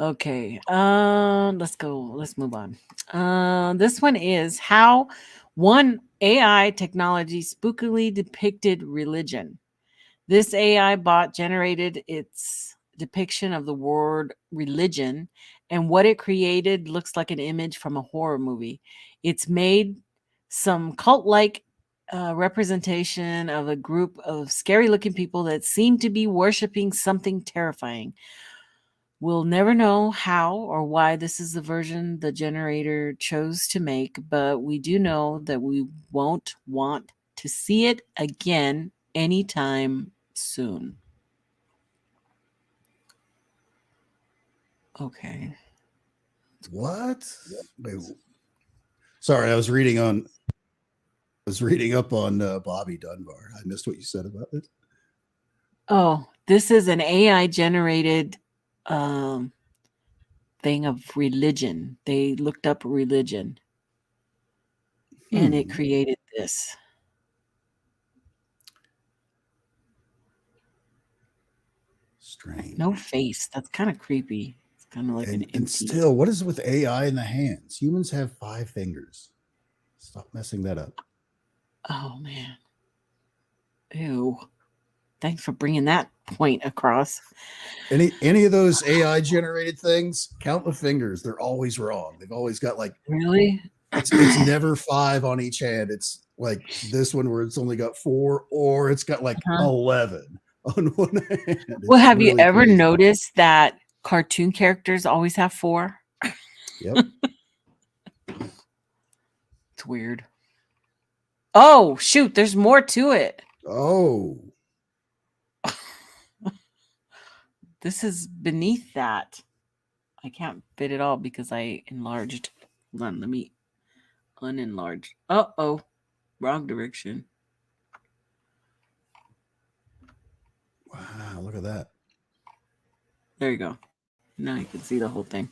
Okay. Let's go. Let's move on. This one is how one AI technology spookily depicted religion. This AI bot generated its depiction of the word religion, and what it created looks like an image from a horror movie. It's made some cult-like representation of a group of scary-looking people that seem to be worshiping something terrifying. We'll never know how or why this is the version the generator chose to make, but we do know that we won't want to see it again anytime soon. Okay. What? Wait, sorry, I was reading up on Bobby Dunbar. I missed what you said about it. Oh, this is an AI generated thing of religion. They looked up religion and it created this. Strange. No face. That's kind of creepy. It's kind of like an empty. And still, what is with AI in the hands? Humans have 5 fingers. Stop messing that up. Oh man. Ew. Thanks for bringing that point across. Any of those AI generated things, count the fingers. They're always wrong. They've always got like really. It's never 5 on each hand. It's like this one where it's only got 4, or it's got like 11 on one hand. Well, have you ever noticed that cartoon characters always have 4? Yep. It's weird. Oh shoot! There's more to it. Oh. This is beneath that. I can't fit it all because I enlarged Hold on, let me unenlarge. Uh-oh, wrong direction. Wow, look at that. There you go. Now you can see the whole thing.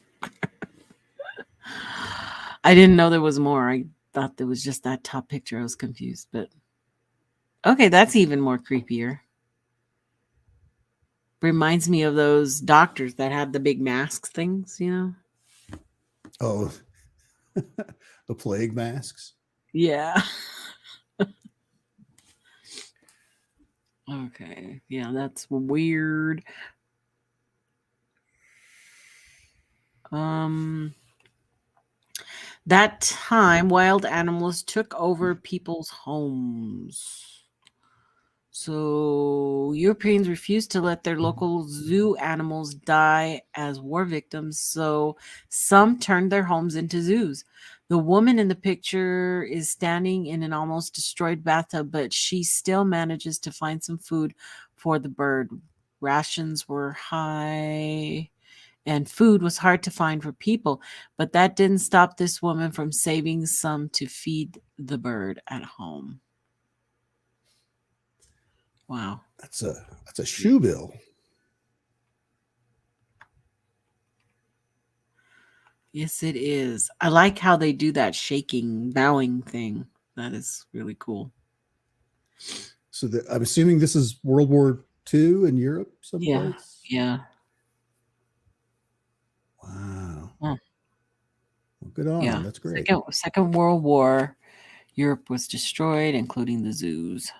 I didn't know there was more. I thought there was just that top picture. I was confused, but okay, that's even more creepier. Reminds me of those doctors that had the big masks things, you know? Oh, the plague masks. Yeah. Okay. Yeah, that's weird. That time wild animals took over people's homes. So Europeans refused to let their local zoo animals die as war victims, so some turned their homes into zoos. The woman in the picture is standing in an almost destroyed bathtub, but she still manages to find some food for the bird. Rations were high and food was hard to find for people, but that didn't stop this woman from saving some to feed the bird at home. Wow. That's a shoe bill. Yes, it is. I like how they do that shaking, bowing thing. That is really cool. So I'm assuming this is World War II in Europe someplace? Yeah. Wow. Huh. Well, good on them. That's great. Second World War, Europe was destroyed, including the zoos.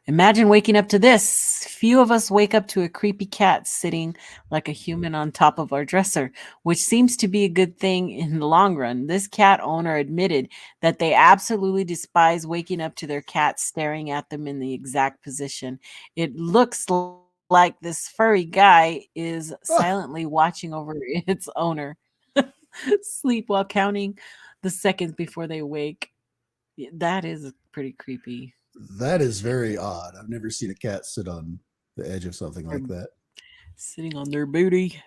Imagine waking up to this. Few of us wake up to a creepy cat sitting like a human on top of our dresser, which seems to be a good thing in the long run. This cat owner admitted that they absolutely despise waking up to their cat staring at them in the exact position. It looks like this furry guy is silently watching over its owner. Sleep while counting the seconds before they wake. That is pretty creepy. That is very odd. I've never seen a cat sit on the edge of something like that. Sitting on their booty.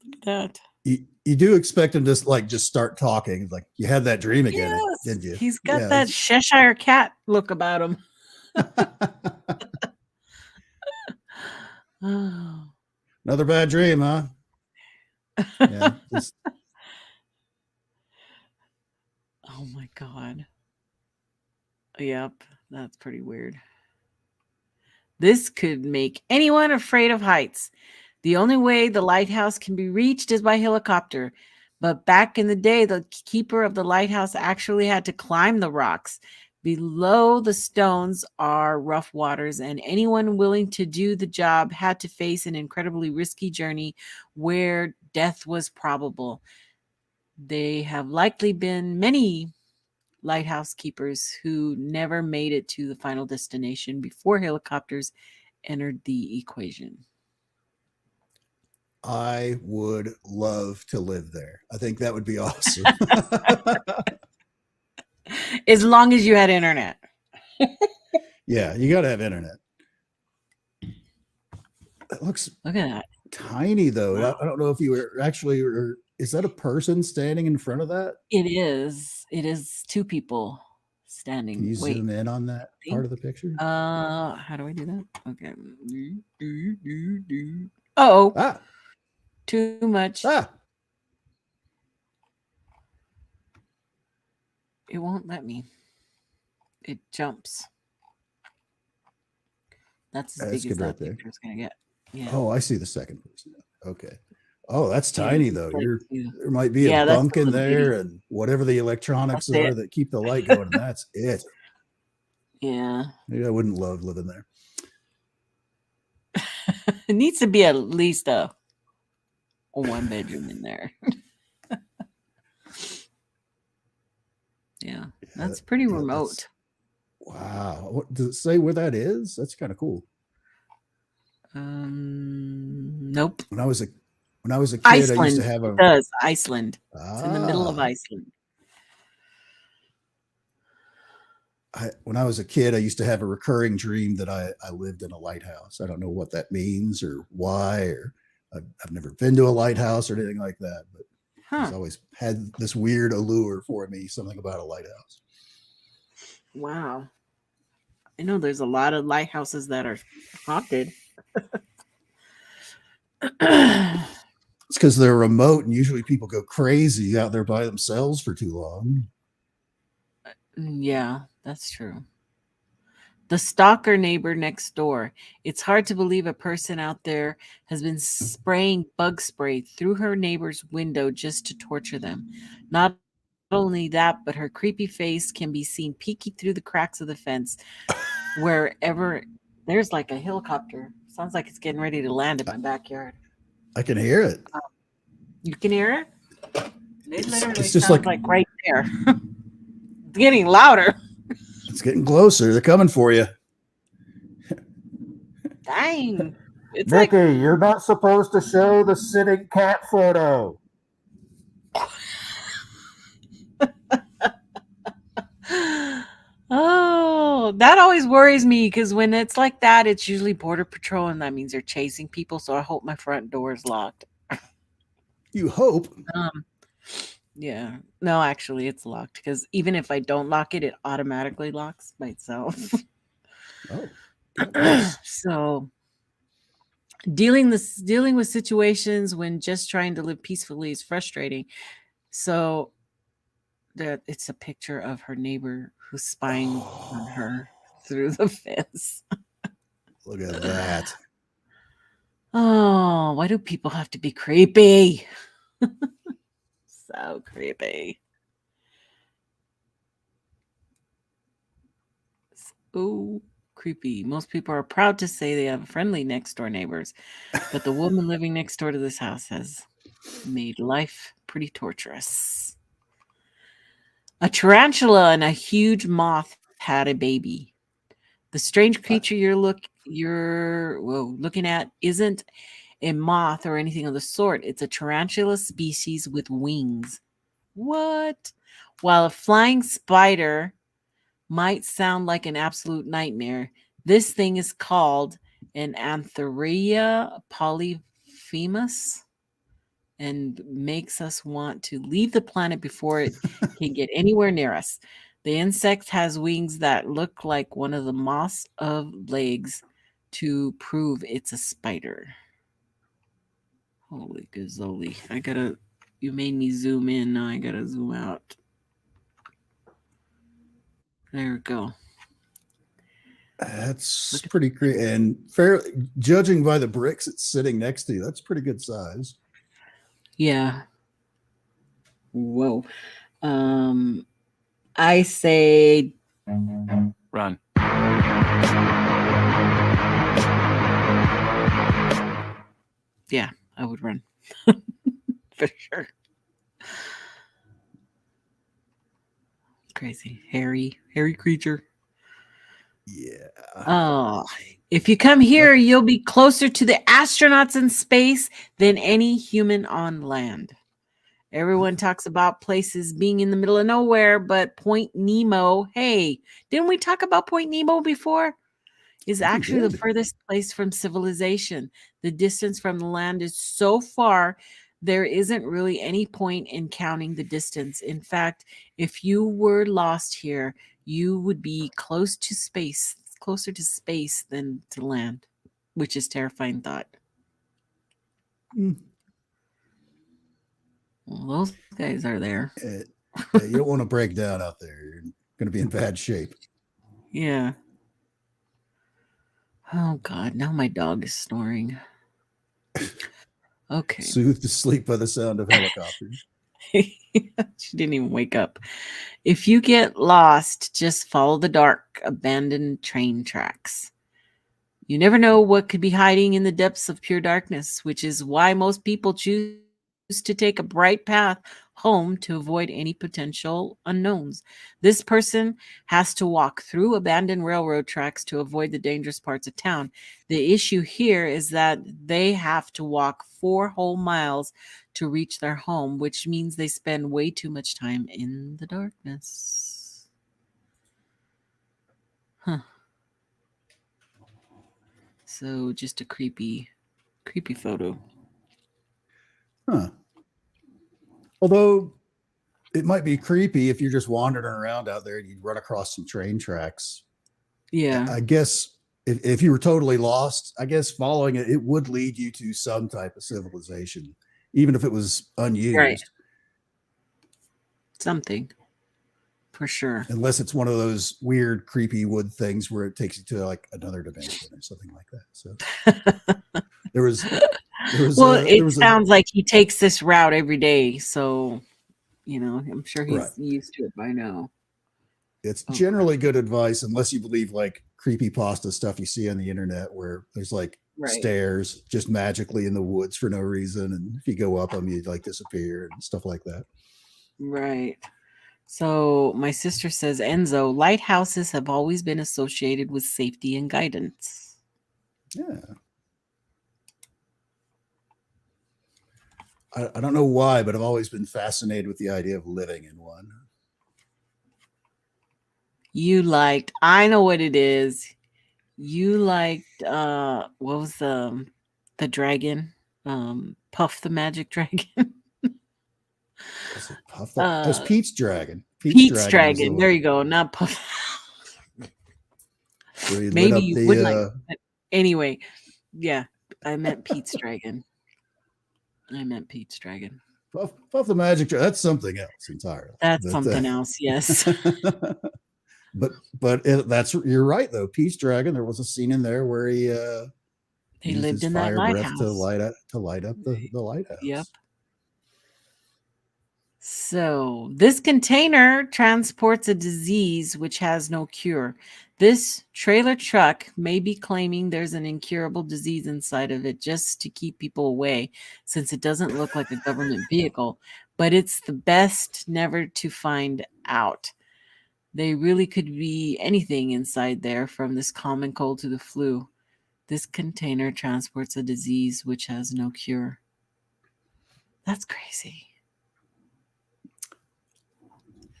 Look at that. You do expect him to just start talking. Like you had that dream again, didn't you? He's got that Cheshire cat look about him. Another bad dream, huh? Yeah. Oh my God. Yep, that's pretty weird. This could make anyone afraid of heights. The only way the lighthouse can be reached is by helicopter. But back in the day, the keeper of the lighthouse actually had to climb the rocks. Below the stones are rough waters, and anyone willing to do the job had to face an incredibly risky journey where death was probable. There have likely been many lighthouse keepers who never made it to the final destination before helicopters entered the equation. I would love to live there. I think that would be awesome. As long as you had internet. Yeah, you got to have internet. Look at that. Tiny though. Wow. I don't know if you were actually, or is that a person standing in front of that? It is. It is two people standing. Can you zoom in on that part of the picture? How do I do that? Okay. Oh. Too much. It won't let me. It jumps. That's as big as that picture's gonna get. Yeah. Oh, I see the second person. Okay. Oh, that's tiny though. There might be a bunk in there and whatever the electronics are that keep the light going. And that's it. Yeah. Maybe I wouldn't love living there. It needs to be at least a one bedroom in there. Yeah, that's pretty remote. Wow. What does it say where that is? That's kind of cool. Nope. When I was a kid, Iceland. I used to have It does. Iceland. It's in the middle of Iceland. When I was a kid, I used to have a recurring dream that I lived in a lighthouse. I don't know what that means or why, or I've never been to a lighthouse or anything like that, but It's always had this weird allure for me, something about a lighthouse. Wow. I know there's a lot of lighthouses that are haunted. It's because they're remote, and usually people go crazy out there by themselves for too long. Yeah, that's true. The stalker neighbor next door. It's hard to believe a person out there has been spraying bug spray through her neighbor's window just to torture them. Not only that, but her creepy face can be seen peeking through the cracks of the fence wherever there's like a helicopter. Sounds like it's getting ready to land in my backyard. I can hear it. You can hear it? It literally it's just sounds like right there. It's getting louder. It's getting closer. They're coming for you. Dang. It's Nikki, you're not supposed to show the sitting cat photo. Oh, that always worries me because when it's like that, it's usually Border Patrol, and that means they're chasing people. So I hope my front door is locked. You hope? Yeah. No, actually, it's locked because even if I don't lock it, it automatically locks by itself. Oh. So dealing with situations when just trying to live peacefully is frustrating. So that it's a picture of her neighbor who's spying on her through the fence. Look at that. Oh, why do people have to be creepy? So creepy. So creepy. Most people are proud to say they have friendly next door neighbors, but the woman living next door to this house has made life pretty torturous. A tarantula and a huge moth had a baby. The strange creature you're looking at isn't a moth or anything of the sort. It's a tarantula species with wings. What? While a flying spider might sound like an absolute nightmare, this thing is called an Antheria polyphemus and makes us want to leave the planet before it can get anywhere near us. The insect has wings that look like one of the moths of legs to prove it's a spider. Holy gazzoli. You made me zoom in. Now I gotta zoom out. There we go. That's pretty creepy. And judging by the bricks it's sitting next to you, that's pretty good size. Yeah. Whoa. I say Run. Yeah, I would run. For sure. Crazy. Hairy creature. Yeah. Oh, if you come here, you'll be closer to the astronauts in space than any human on land. Everyone talks about places being in the middle of nowhere, but Point Nemo, hey, didn't we talk about Point Nemo before? Is actually the furthest place from civilization. The distance from the land is so far, there isn't really any point in counting the distance. In fact, if you were lost here, you would be closer to space than to land, which is terrifying thought. Well, those guys are there. You don't want to break down out there. You're going to be in bad shape. Yeah. Oh, God. Now my dog is snoring. Okay. Soothed to sleep by the sound of helicopters. She didn't even wake up. If you get lost, just follow the dark, abandoned train tracks. You never know what could be hiding in the depths of pure darkness, which is why most people choose to take a bright path home to avoid any potential unknowns. This person has to walk through abandoned railroad tracks to avoid the dangerous parts of town. The issue here is that they have to walk 4 whole miles to reach their home, which means they spend way too much time in the darkness. Huh. So just a creepy photo. Huh. Although it might be creepy if you're just wandering around out there and you run across some train tracks. Yeah. I guess if you were totally lost, I guess following it, it would lead you to some type of civilization, even if it was unused. Right. Something. For sure. Unless it's one of those weird, creepy wood things where it takes you to like another dimension or something like that. So it sounds like he takes this route every day. So, I'm sure he's used to it by now. It's generally good advice, unless you believe like creepypasta stuff you see on the internet where there's like stairs just magically in the woods for no reason. And if you go up them, you like disappear and stuff like that. Right. So my sister says, Enzo, lighthouses have always been associated with safety and guidance. Yeah. I don't know why, but I've always been fascinated with the idea of living in one. I know what it is. You liked, what was the dragon? Puff the Magic Dragon. Was it Puff? That was Pete's Dragon. Pete's Dragon. There you go. Not Puff. Maybe you would like. Anyway, yeah, I meant Pete's Dragon. Puff the Magic Dragon. That's something else entirely. That's something else. Yes. but you're right though. Pete's Dragon. There was a scene in there where he lived in that lighthouse to light up the lighthouse. Yep. So this container transports a disease which has no cure. This trailer truck may be claiming there's an incurable disease inside of it just to keep people away, since it doesn't look like a government vehicle, but it's the best never to find out. They really could be anything inside there, from this common cold to the flu. This container transports a disease which has no cure. That's crazy.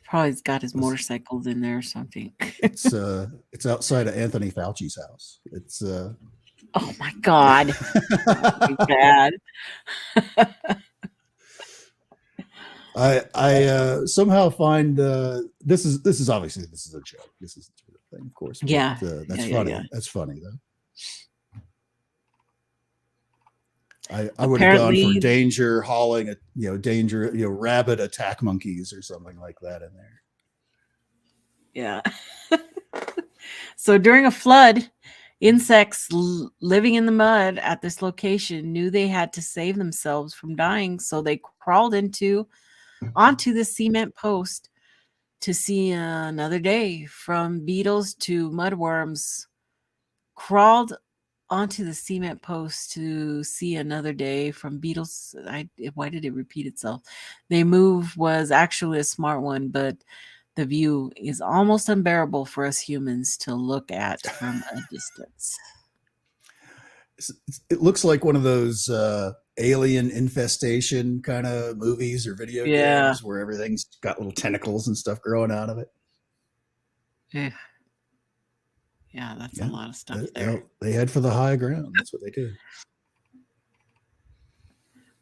Probably got his motorcycles in there or something. It's outside of Anthony Fauci's house. It's oh my God. Bad. I somehow find this is obviously a joke. This is a thing, of course. But, yeah. That's funny. Yeah. That's funny though. I would have gone for danger hauling rabid attack monkeys or something like that in there. Yeah. So during a flood, insects living in the mud at this location knew they had to save themselves from dying, so they crawled onto the cement post to see another day. From beetles to mudworms, crawled onto the cement post to see another day. From beetles, why did it repeat itself? They move was actually a smart one, but the view is almost unbearable for us humans to look at from a distance. It looks like one of those alien infestation kind of movies or video games where everything's got little tentacles and stuff growing out of it. Yeah, that's a lot of stuff there. They head for the high ground. That's what they do.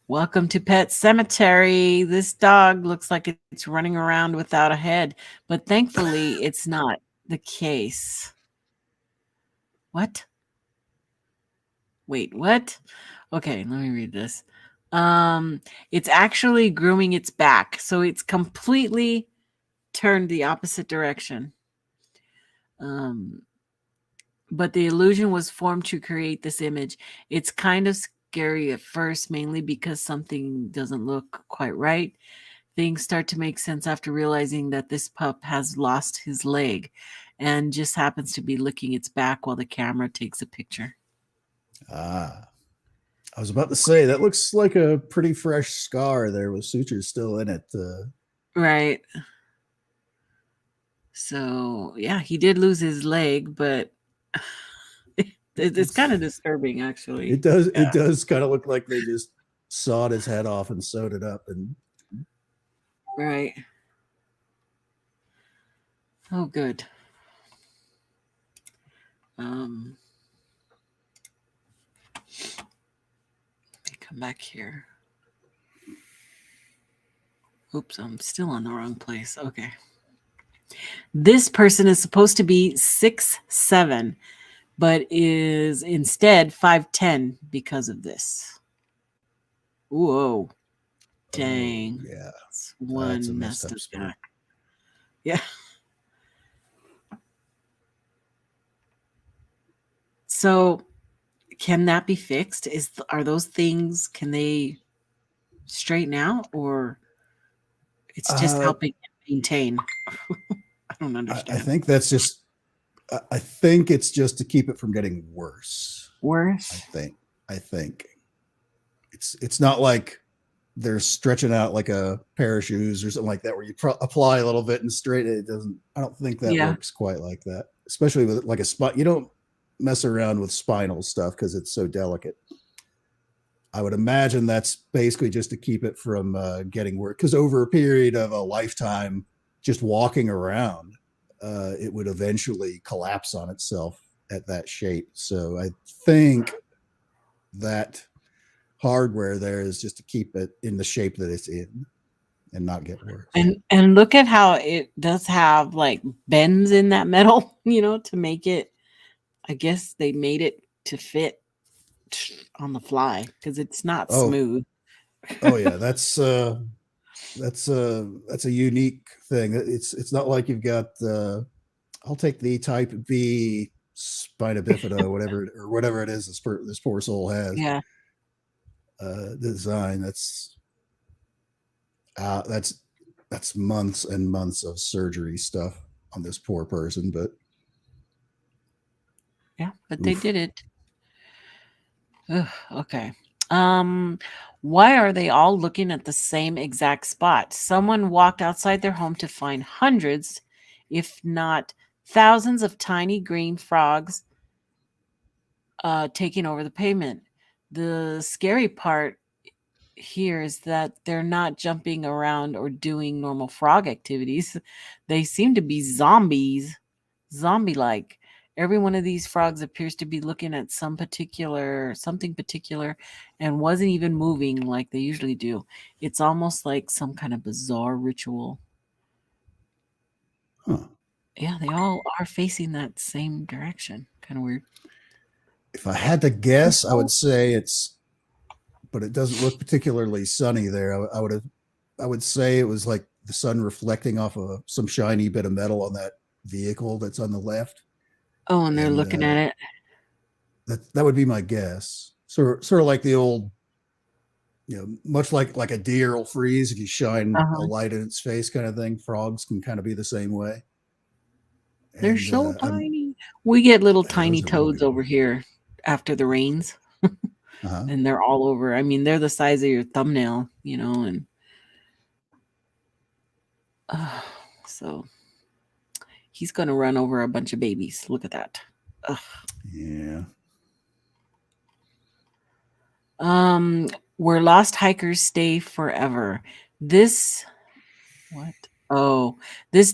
Welcome to Pet Cemetery. This dog looks like it's running around without a head, but thankfully it's not the case. What? Wait, what? Okay, let me read this. It's actually grooming its back, so it's completely turned the opposite direction. But the illusion was formed to create this image. It's kind of scary at first, mainly because something doesn't look quite right. Things start to make sense after realizing that this pup has lost his leg and just happens to be licking its back while the camera takes a picture. I was about to say, that looks like a pretty fresh scar there with sutures still in it. Right. So, yeah, he did lose his leg, but it's kind of disturbing, actually. It does. Yeah. It does kind of look like they just sawed his head off and sewed it up. And right. Oh, good. Let me come back here. Oops, I'm still on the wrong place. Okay. This person is supposed to be 6'7", but is instead 5'10" because of this. Whoa. Dang. Oh, yeah. That's That's a one messed messed up up story. guy. Yeah. So can that be fixed? Are those things, can they straighten out, or it's just helping maintain? I don't understand. I think that's just. I think it's just to keep it from getting worse. Worse? I think it's not like they're stretching out like a pair of shoes or something like that, where you apply a little bit and straighten it. It doesn't. I don't think that works quite like that, especially with like a spot. You don't mess around with spinal stuff because it's so delicate. I would imagine that's basically just to keep it from getting worse. Because over a period of a lifetime, just walking around, it would eventually collapse on itself at that shape. So I think that hardware there is just to keep it in the shape that it's in and not get worse. And look at how it does have like bends in that metal, to make it. I guess they made it to fit on the fly because it's not smooth. Oh yeah, that's a unique thing. It's not like you've got I'll take the type B spina bifida or whatever it is this poor soul has. Yeah. Design that's months and months of surgery stuff on this poor person, but yeah, but they did it. Ugh, okay. Why are they all looking at the same exact spot? Someone walked outside their home to find hundreds, if not thousands, of tiny green frogs taking over the pavement. The scary part here is that they're not jumping around or doing normal frog activities. They seem to be zombie-like. Every one of these frogs appears to be looking at something particular and wasn't even moving like they usually do. It's almost like some kind of bizarre ritual. Huh. Yeah, they all are facing that same direction. Kind of weird. If I had to guess, I would say but it doesn't look particularly sunny there. I would say it was like the sun reflecting off of some shiny bit of metal on that vehicle that's on the left. Oh, and they're looking at it. That would be my guess. Sort of like the old, much like a deer will freeze if you shine a light in its face, kind of thing. Frogs can kind of be the same way. They're so tiny. We get little tiny toads over here after the rains. And they're all over. I mean, they're the size of your thumbnail, and so he's going to run over a bunch of babies. Look at that. Ugh. Yeah. Where lost hikers stay forever. This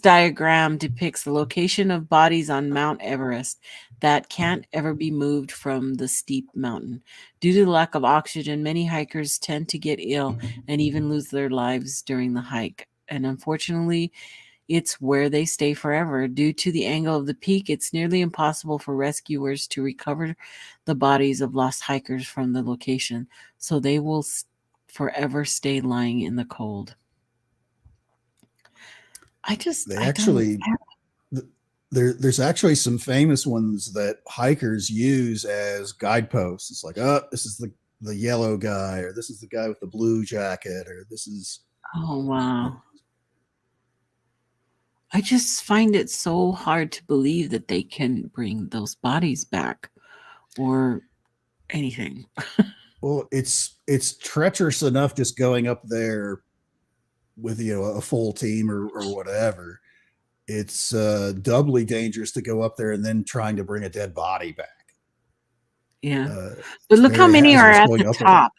diagram depicts the location of bodies on Mount Everest that can't ever be moved from the steep mountain. Due to the lack of oxygen, many hikers tend to get ill and even lose their lives during the hike. And unfortunately, it's where they stay forever. Due to the angle of the peak, it's nearly impossible for rescuers to recover the bodies of lost hikers from the location, so they will forever stay lying in the cold. There's actually some famous ones that hikers use as guideposts. It's like, this is the yellow guy, or this is the guy with the blue jacket, or this is. Oh, wow. I just find it so hard to believe that they can bring those bodies back or anything. Well, it's treacherous enough just going up there with a full team or whatever. It's doubly dangerous to go up there and then trying to bring a dead body back. Yeah, but look how many are at the top.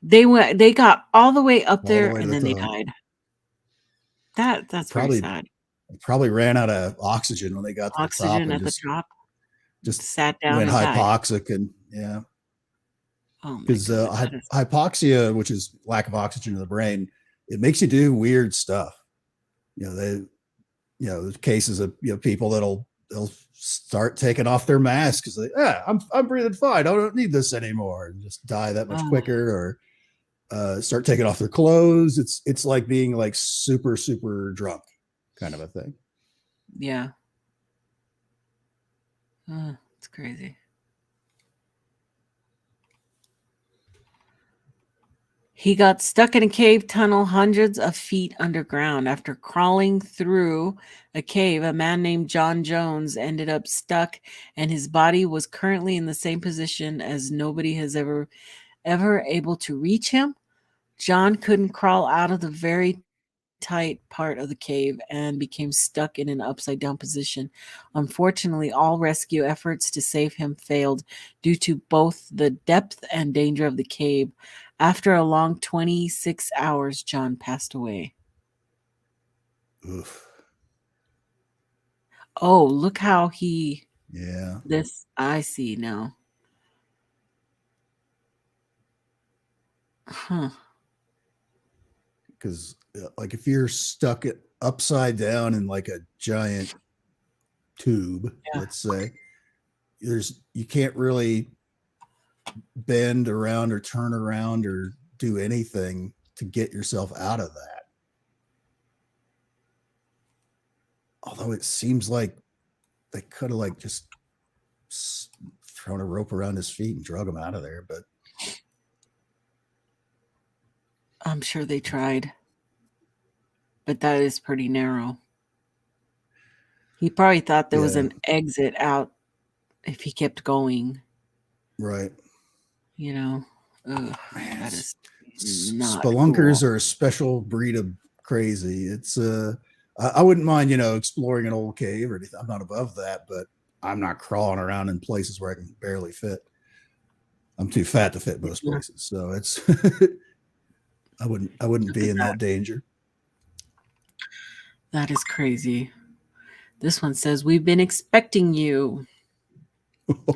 They got all the way up there and then they died. That's probably very sad. Probably ran out of oxygen when they got to the top. Oxygen at the top. Just sat down went and hypoxic died. And yeah. Oh, because hypoxia, which is lack of oxygen in the brain, it makes you do weird stuff. There's cases of people they'll start taking off their masks because I'm breathing fine. I don't need this anymore, and just die that much quicker, or start taking off their clothes. It's like being like super, super drunk kind of a thing. Yeah. It's crazy. He got stuck in a cave tunnel hundreds of feet underground. After crawling through a cave, a man named John Jones ended up stuck, and his body was currently in the same position as nobody has ever able to reach him. John couldn't crawl out of the very tight part of the cave and became stuck in an upside down position. Unfortunately, all rescue efforts to save him failed due to both the depth and danger of the cave. After a long 26 hours, John passed away. Oof. Oh, look how he... Yeah. This, I see now. Huh. Because like if you're stuck upside down in like a giant tube, let's say, you can't really bend around or turn around or do anything to get yourself out of that. Although it seems like they could have like just thrown a rope around his feet and drug him out of there, but I'm sure they tried. But that is pretty narrow. He probably thought there was an exit out if he kept going. Right. Man, that is not spelunkers cool. are a special breed of crazy. It's I wouldn't mind, exploring an old cave or anything. I'm not above that, but I'm not crawling around in places where I can barely fit. I'm too fat to fit most places. So it's I wouldn't be in that danger. That is crazy. This one says, "We've been expecting you."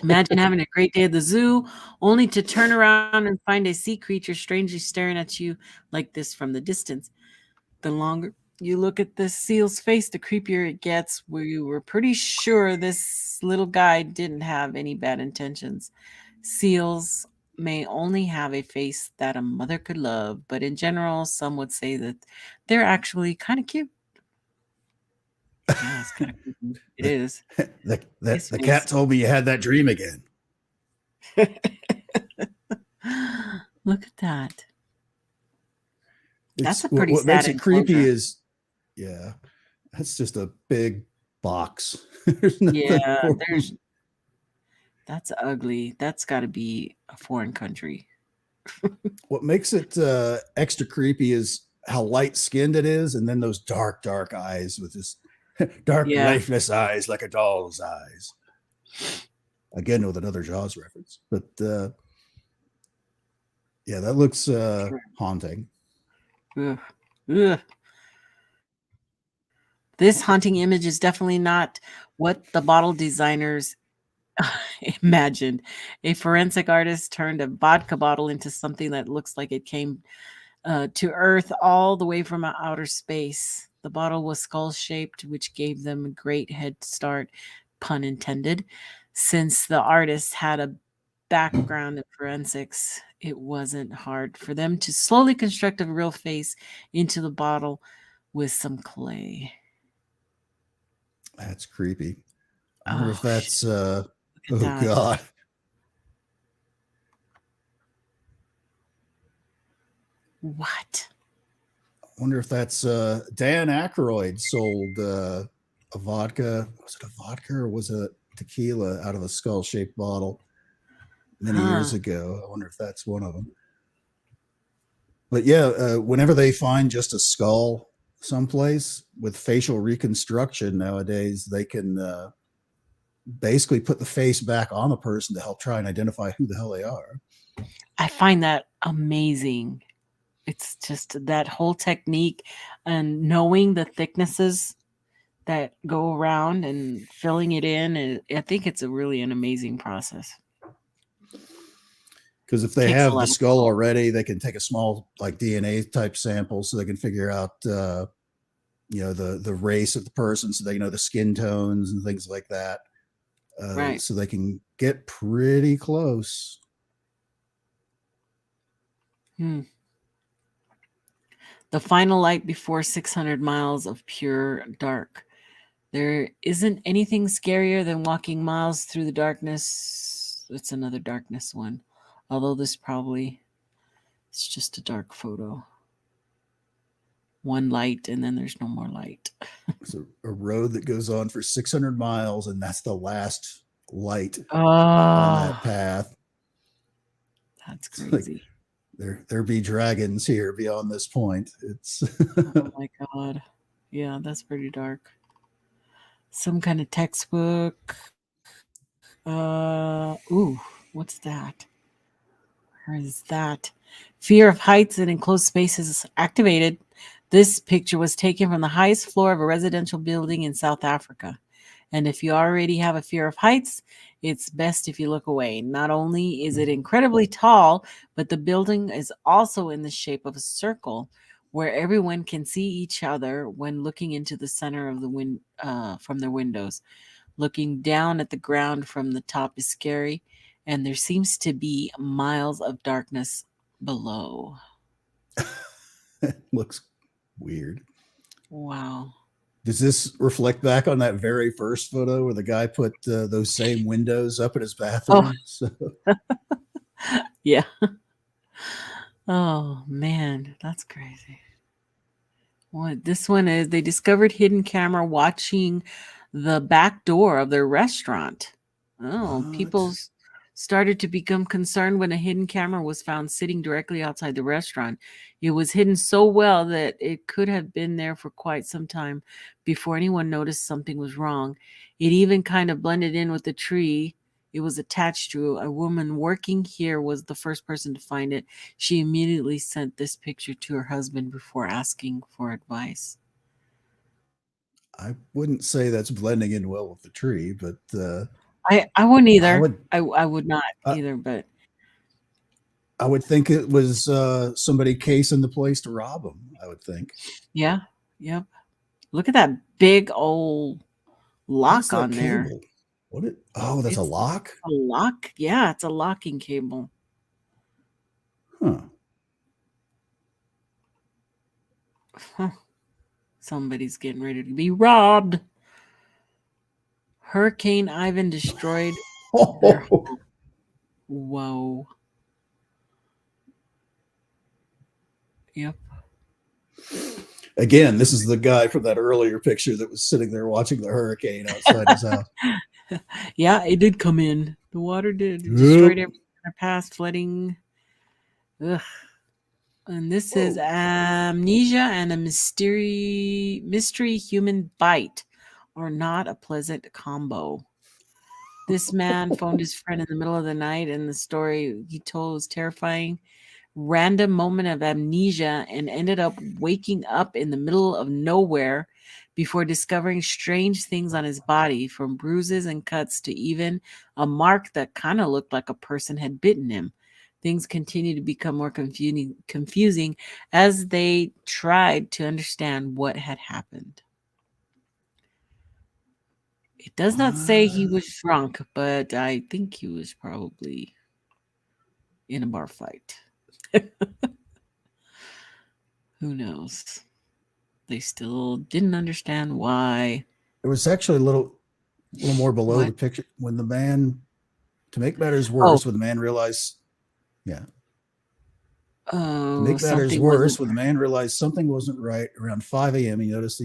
Imagine having a great day at the zoo, only to turn around and find a sea creature strangely staring at you like this from the distance. The longer you look at this seal's face, the creepier it gets. We were pretty sure this little guy didn't have any bad intentions. Seals may only have a face that a mother could love, but in general, some would say that they're actually kind of cute. Yeah, it's kind of creepy. It is. The cat told me you had that dream again. Look at that. That's a pretty what sad makes it creepy enclosure. is, that's just a big box. There's nothing that's ugly. That's got to be a foreign country. What makes it extra creepy is how light-skinned it is, and then those dark eyes with this dark, lifeless eyes like a doll's eyes. Again, with another Jaws reference. But that looks haunting. Ugh. Ugh. This haunting image is definitely not what the bottle designers imagined. A forensic artist turned a vodka bottle into something that looks like it came to Earth all the way from outer space. The bottle was skull-shaped, which gave them a great head start, pun intended. Since the artist had a background in forensics, it wasn't hard for them to slowly construct a real face into the bottle with some clay. That's creepy. I wonder if that's that. God. What? I wonder if that's Dan Aykroyd sold a vodka. Was it a vodka or was it tequila out of a skull-shaped bottle many years ago? I wonder if that's one of them. But whenever they find just a skull someplace with facial reconstruction nowadays, they can basically put the face back on the person to help try and identify who the hell they are. I find that amazing. It's just that whole technique and knowing the thicknesses that go around and filling it in. And I think it's an amazing process. Because if they have the skull already, they can take a small like DNA type sample, so they can figure out the race of the person, so they know the skin tones and things like that. Right. So they can get pretty close. The final light before 600 miles of pure dark. There isn't anything scarier than walking miles through the darkness. It's another darkness one. Although it's just a dark photo. One light, and then there's no more light. It's a road that goes on for 600 miles, and that's the last light on that path. That's crazy. Like, there be dragons here beyond this point. It's oh my God. Yeah, that's pretty dark. Some kind of textbook. Ooh, what's that? Where is that? Fear of heights and enclosed spaces activated. This picture was taken from the highest floor of a residential building in South Africa. And if you already have a fear of heights, it's best if you look away. Not only is it incredibly tall, but the building is also in the shape of a circle where everyone can see each other when looking into the center of the from their windows. Looking down at the ground from the top is scary, and there seems to be miles of darkness below. Looks weird. Wow. Does this reflect back on that very first photo where the guy put those same windows up in his bathroom? So. Yeah. Oh, man. That's crazy. What this one is, they discovered hidden camera watching the back door of their restaurant. People started to become concerned when a hidden camera was found sitting directly outside the restaurant. It was hidden so well that it could have been there for quite some time before anyone noticed something was wrong. It even kind of blended in with the tree it was attached to. A woman working here was the first person to find it. She immediately sent this picture to her husband before asking for advice. I wouldn't say that's blending in well with the tree, but I wouldn't either. I would not either, but I would think it was somebody casing the place to rob them, I would think. Yeah. Yep. Look at that big old lock on there. That's a lock? A lock? Yeah, it's a locking cable. Huh. Somebody's getting ready to be robbed. Hurricane Ivan destroyed their home. Whoa. Yep. Again, this is the guy from that earlier picture that was sitting there watching the hurricane outside his house. Yeah, it did come in. The water did. It destroyed everything in our past, flooding. Ugh. And this is amnesia and a mystery human bite are not a pleasant combo. This man phoned his friend in the middle of the night, and the story he told was terrifying. Random moment of amnesia and ended up waking up in the middle of nowhere before discovering strange things on his body, from bruises and cuts to even a mark that kind of looked like a person had bitten him. Things continue to become more confusing as they tried to understand what had happened. It does not say he was drunk, but I think he was probably in a bar fight. Who knows? They still didn't understand why. It was actually a little more below the picture when the man, to make matters worse, when the man realized, to make matters worse, when the man realized something wasn't right around 5 a.m., he noticed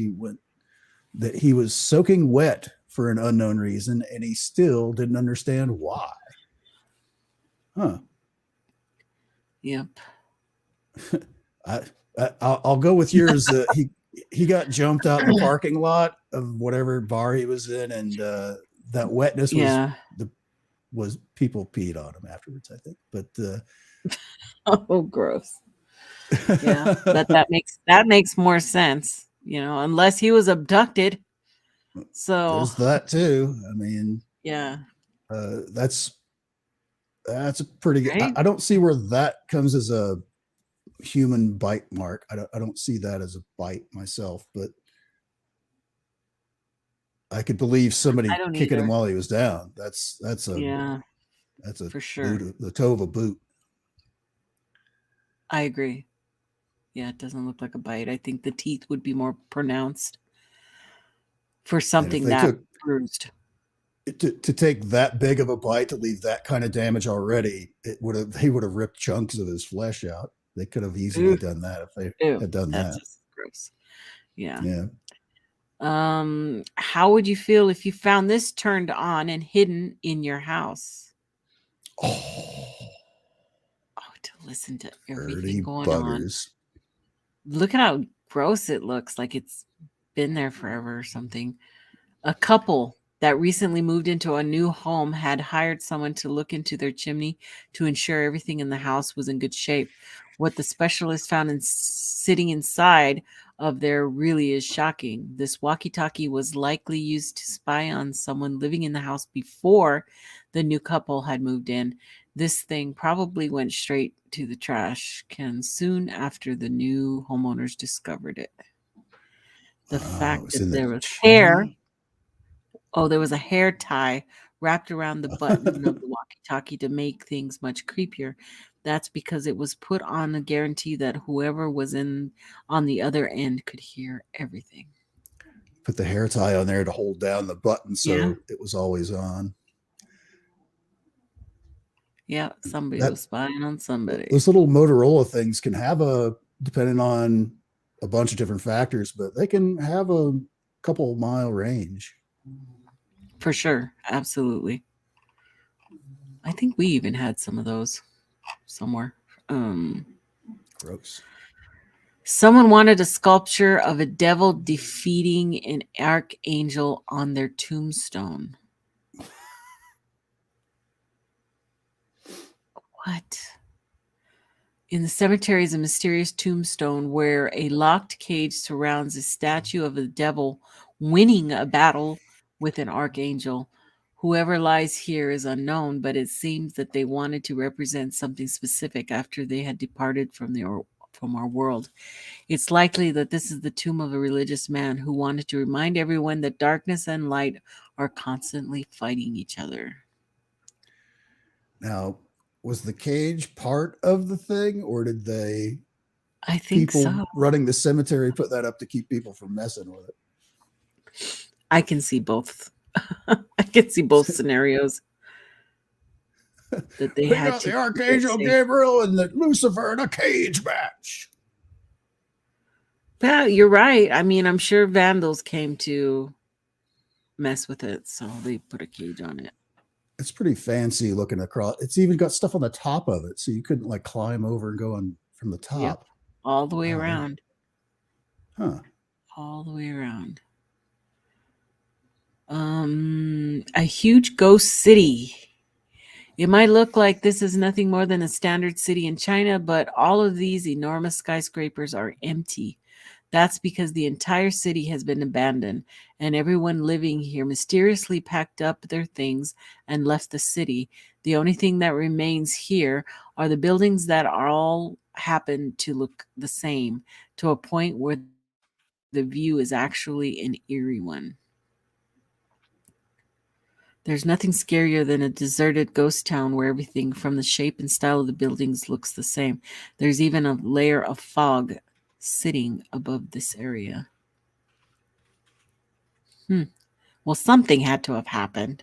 that he was soaking wet for an unknown reason, and he still didn't understand why. Huh. Yep. I'll go with yours. He got jumped out in the parking lot of whatever bar he was in, and that wetness was people peed on him afterwards, I think. But oh, gross. Yeah, that makes more sense, unless he was abducted. So there's that too. I mean, yeah, that's That's a pretty good. Right? I don't see where that comes as a human bite mark. I don't see that as a bite myself, but I could believe somebody I don't kicking him either. while he was down. That's Yeah, a for sure. boot, the toe of a boot. I agree. Yeah, it doesn't look like a bite. I think the teeth would be more pronounced for And if something they that took bruised. to take that big of a bite to leave that kind of damage already, they would have ripped chunks of his flesh out. They could have easily Ooh, done that if they ew, had done that's that. just gross. Yeah. Yeah. How would you feel if you found this turned on and hidden in your house? Oh, To listen to everything dirty going on. buggers. Look at how gross it looks, like it's been there forever or something. A couple that recently moved into a new home had hired someone to look into their chimney to ensure everything in the house was in good shape. What the specialist found sitting inside of there really is shocking. This walkie-talkie was likely used to spy on someone living in the house before the new couple had moved in. This thing probably went straight to the trash can soon after the new homeowners discovered it. The It fact was that in there the was hair. chimney. Oh, there was a hair tie wrapped around the button of the walkie-talkie to make things much creepier. That's because it was put on a guarantee that whoever was on the other end could hear everything. Put the hair tie on there to hold down the button so Yeah. it was always on. Yeah, somebody That was spying on somebody. those little Motorola things can have depending on a bunch of different factors, but they can have a couple mile range. For sure. Absolutely. I think we even had some of those somewhere. Gross. Someone wanted a sculpture of a devil defeating an archangel on their tombstone. What? In the cemetery is a mysterious tombstone where a locked cage surrounds a statue of a devil winning a battle with an archangel. Whoever lies here is unknown, but it seems that they wanted to represent something specific after they had departed from our world. It's likely that this is the tomb of a religious man who wanted to remind everyone that darkness and light are constantly fighting each other. Now, was the cage part of the thing, or did I think people so. running the cemetery put that up to keep people from messing with it? I can see both. I can see both scenarios. That they We had got to the Archangel Gabriel and the Lucifer in a cage match. Yeah, you're right. I mean, I'm sure vandals came to mess with it, so they put a cage on it. It's pretty fancy looking across. It's even got stuff on the top of it, so you couldn't like climb over and go on from the top. Yep. All the way Wow. around. Huh. All the way around. A huge ghost city. It might look like this is nothing more than a standard city in China, but all of these enormous skyscrapers are empty. That's because the entire city has been abandoned, and everyone living here mysteriously packed up their things and left the city. The only thing that remains here are the buildings that all happen to look the same, to a point where the view is actually an eerie one. There's nothing scarier than a deserted ghost town where everything from the shape and style of the buildings looks the same. There's even a layer of fog sitting above this area. Well, something had to have happened.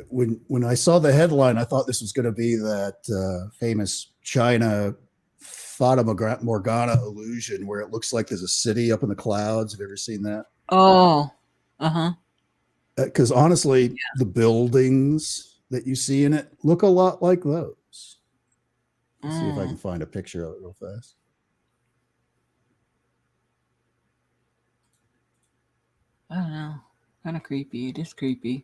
When I saw the headline, I thought this was going to be that famous China Fata Morgana illusion where it looks like there's a city up in the clouds. Have you ever seen that? Oh, uh-huh. Because honestly, the buildings that you see in it look a lot like those. Let's see if I can find a picture of it real fast. I don't know. Kind of creepy. It is creepy.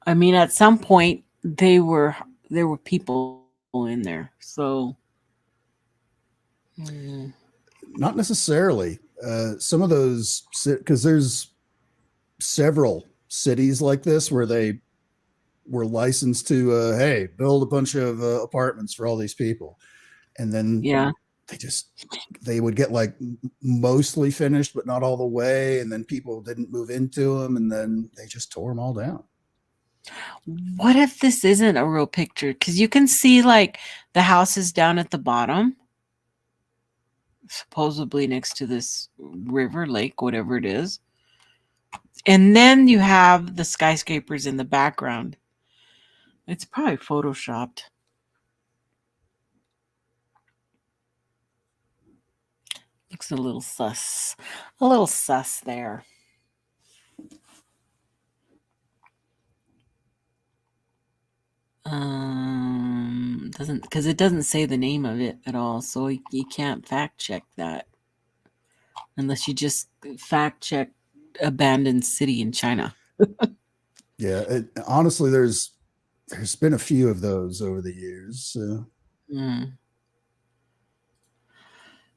I mean, at some point there were people in there, so not necessarily. Some of those, because there's several cities like this where they were licensed to, hey, build a bunch of apartments for all these people. And then they would get like mostly finished, but not all the way. And then people didn't move into them. And then they just tore them all down. What if this isn't a real picture? Because you can see like the houses down at the bottom, supposedly next to this river, lake, whatever it is. And then you have the skyscrapers in the background. It's probably photoshopped. Looks a little sus. A little sus there. It doesn't say the name of it at all, so you can't fact check that unless you just fact check abandoned city in China. Yeah, honestly, there's been a few of those over the years.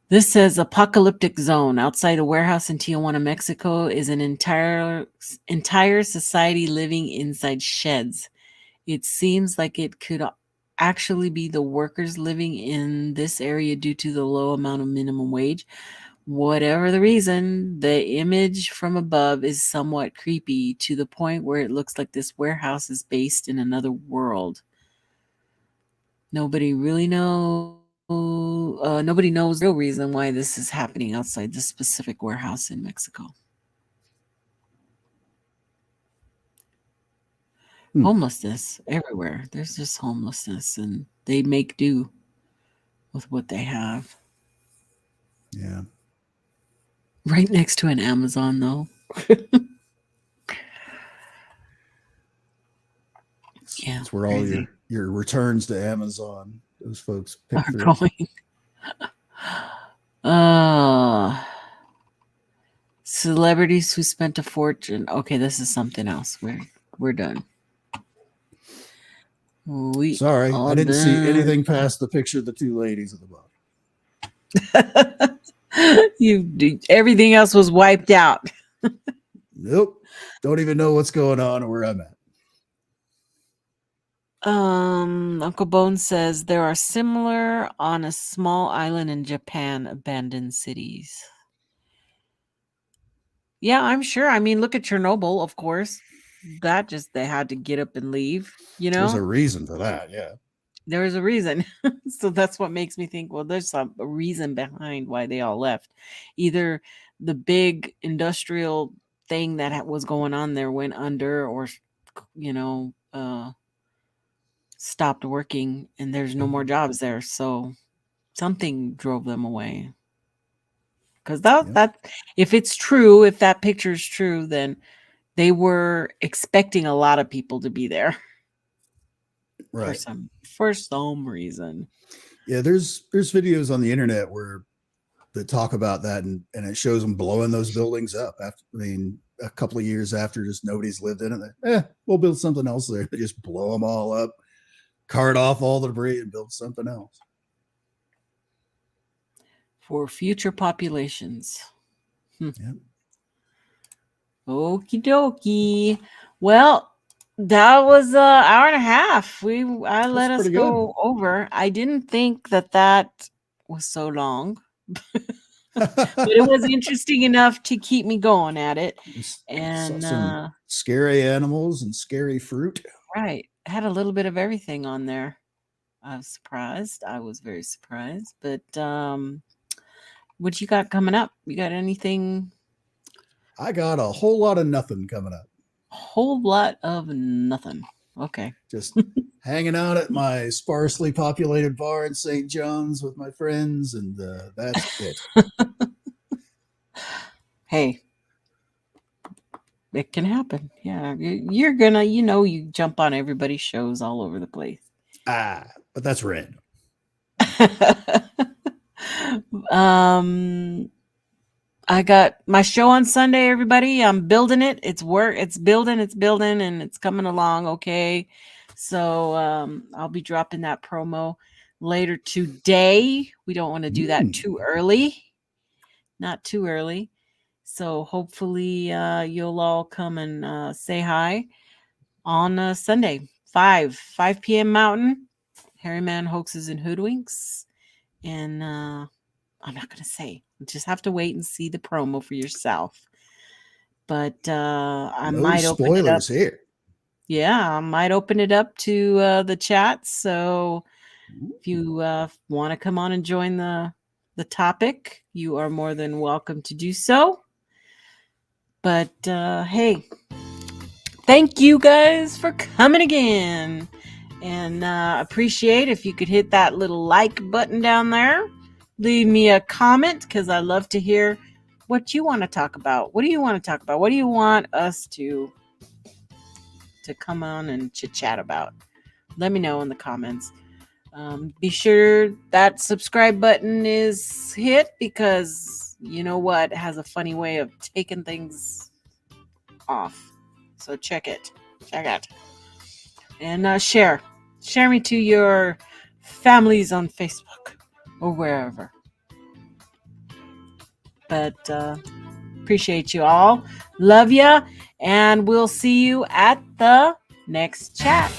This says apocalyptic zone outside a warehouse in Tijuana, Mexico, is an entire society living inside sheds. It seems like it could actually be the workers living in this area due to the low amount of minimum wage. Whatever the reason, the image from above is somewhat creepy to the point where it looks like this warehouse is based in another world. Nobody really knows. Nobody knows the real reason why this is happening outside this specific warehouse in Mexico. Homelessness everywhere. There's just homelessness, and they make do with what they have. Yeah. Right next to an Amazon, though. Yeah. That's where all your returns to Amazon, those folks pick are through. Going. Celebrities who spent a fortune. Okay, this is something else. We're done. Sorry, I didn't see anything past the picture of the two ladies at the bottom. Everything else was wiped out. Nope. Don't even know what's going on or where I'm at. Uncle Bone says there are similar on a small island in Japan, abandoned cities. Yeah, I'm sure. I mean, look at Chernobyl, of course. That just, they had to get up and leave, you know? There's a reason for that, yeah. There was a reason. So that's what makes me think, well, there's a reason behind why they all left. Either the big industrial thing that was going on there went under, or, stopped working and there's no more jobs there. So something drove them away. Because that if it's true, if that picture is true, then they were expecting a lot of people to be there. Right. For some reason. Yeah, there's videos on the internet where they talk about that, and it shows them blowing those buildings up after, a couple of years after just nobody's lived in it. We'll build something else there. They just blow them all up, cart off all the debris, and build something else. For future populations. Yep. Okie dokie. Well, that was an hour and a half. I let us go over. I didn't think that was so long. But it was interesting enough to keep me going at it. And some scary animals and scary fruit. Right. I had a little bit of everything on there. I was surprised. I was very surprised. But what you got coming up? You got anything? I got a whole lot of nothing coming up. Whole lot of nothing. Okay. Just hanging out at my sparsely populated bar in St. John's with my friends, and that's it. Hey, it can happen. Yeah, you're gonna, you jump on everybody's shows all over the place. But that's random. I got my show on Sunday, everybody. I'm building it. It's building, and it's coming along. Okay. So, I'll be dropping that promo later today. We don't want to do that too early. Not too early. So hopefully you'll all come and say hi on Sunday, 5 p.m. Mountain. Hairyman, Hoaxes, and Hoodwinks. And I'm not going to say. You just have to wait and see the promo for yourself. But I might open it up. Spoilers here. Yeah, I might open it up to the chat. So if you want to come on and join the topic, you are more than welcome to do so. But hey, thank you guys for coming again. And appreciate if you could hit that little like button down there. Leave me a comment because I love to hear what you want to talk about. What do you want to talk about? What do you want us to come on and chit chat about? Let me know in the comments. Be sure that subscribe button is hit because you know what? It has a funny way of taking things off. So check it. And share me to your families on Facebook or wherever. But appreciate you all. Love ya. And we'll see you at the next chat.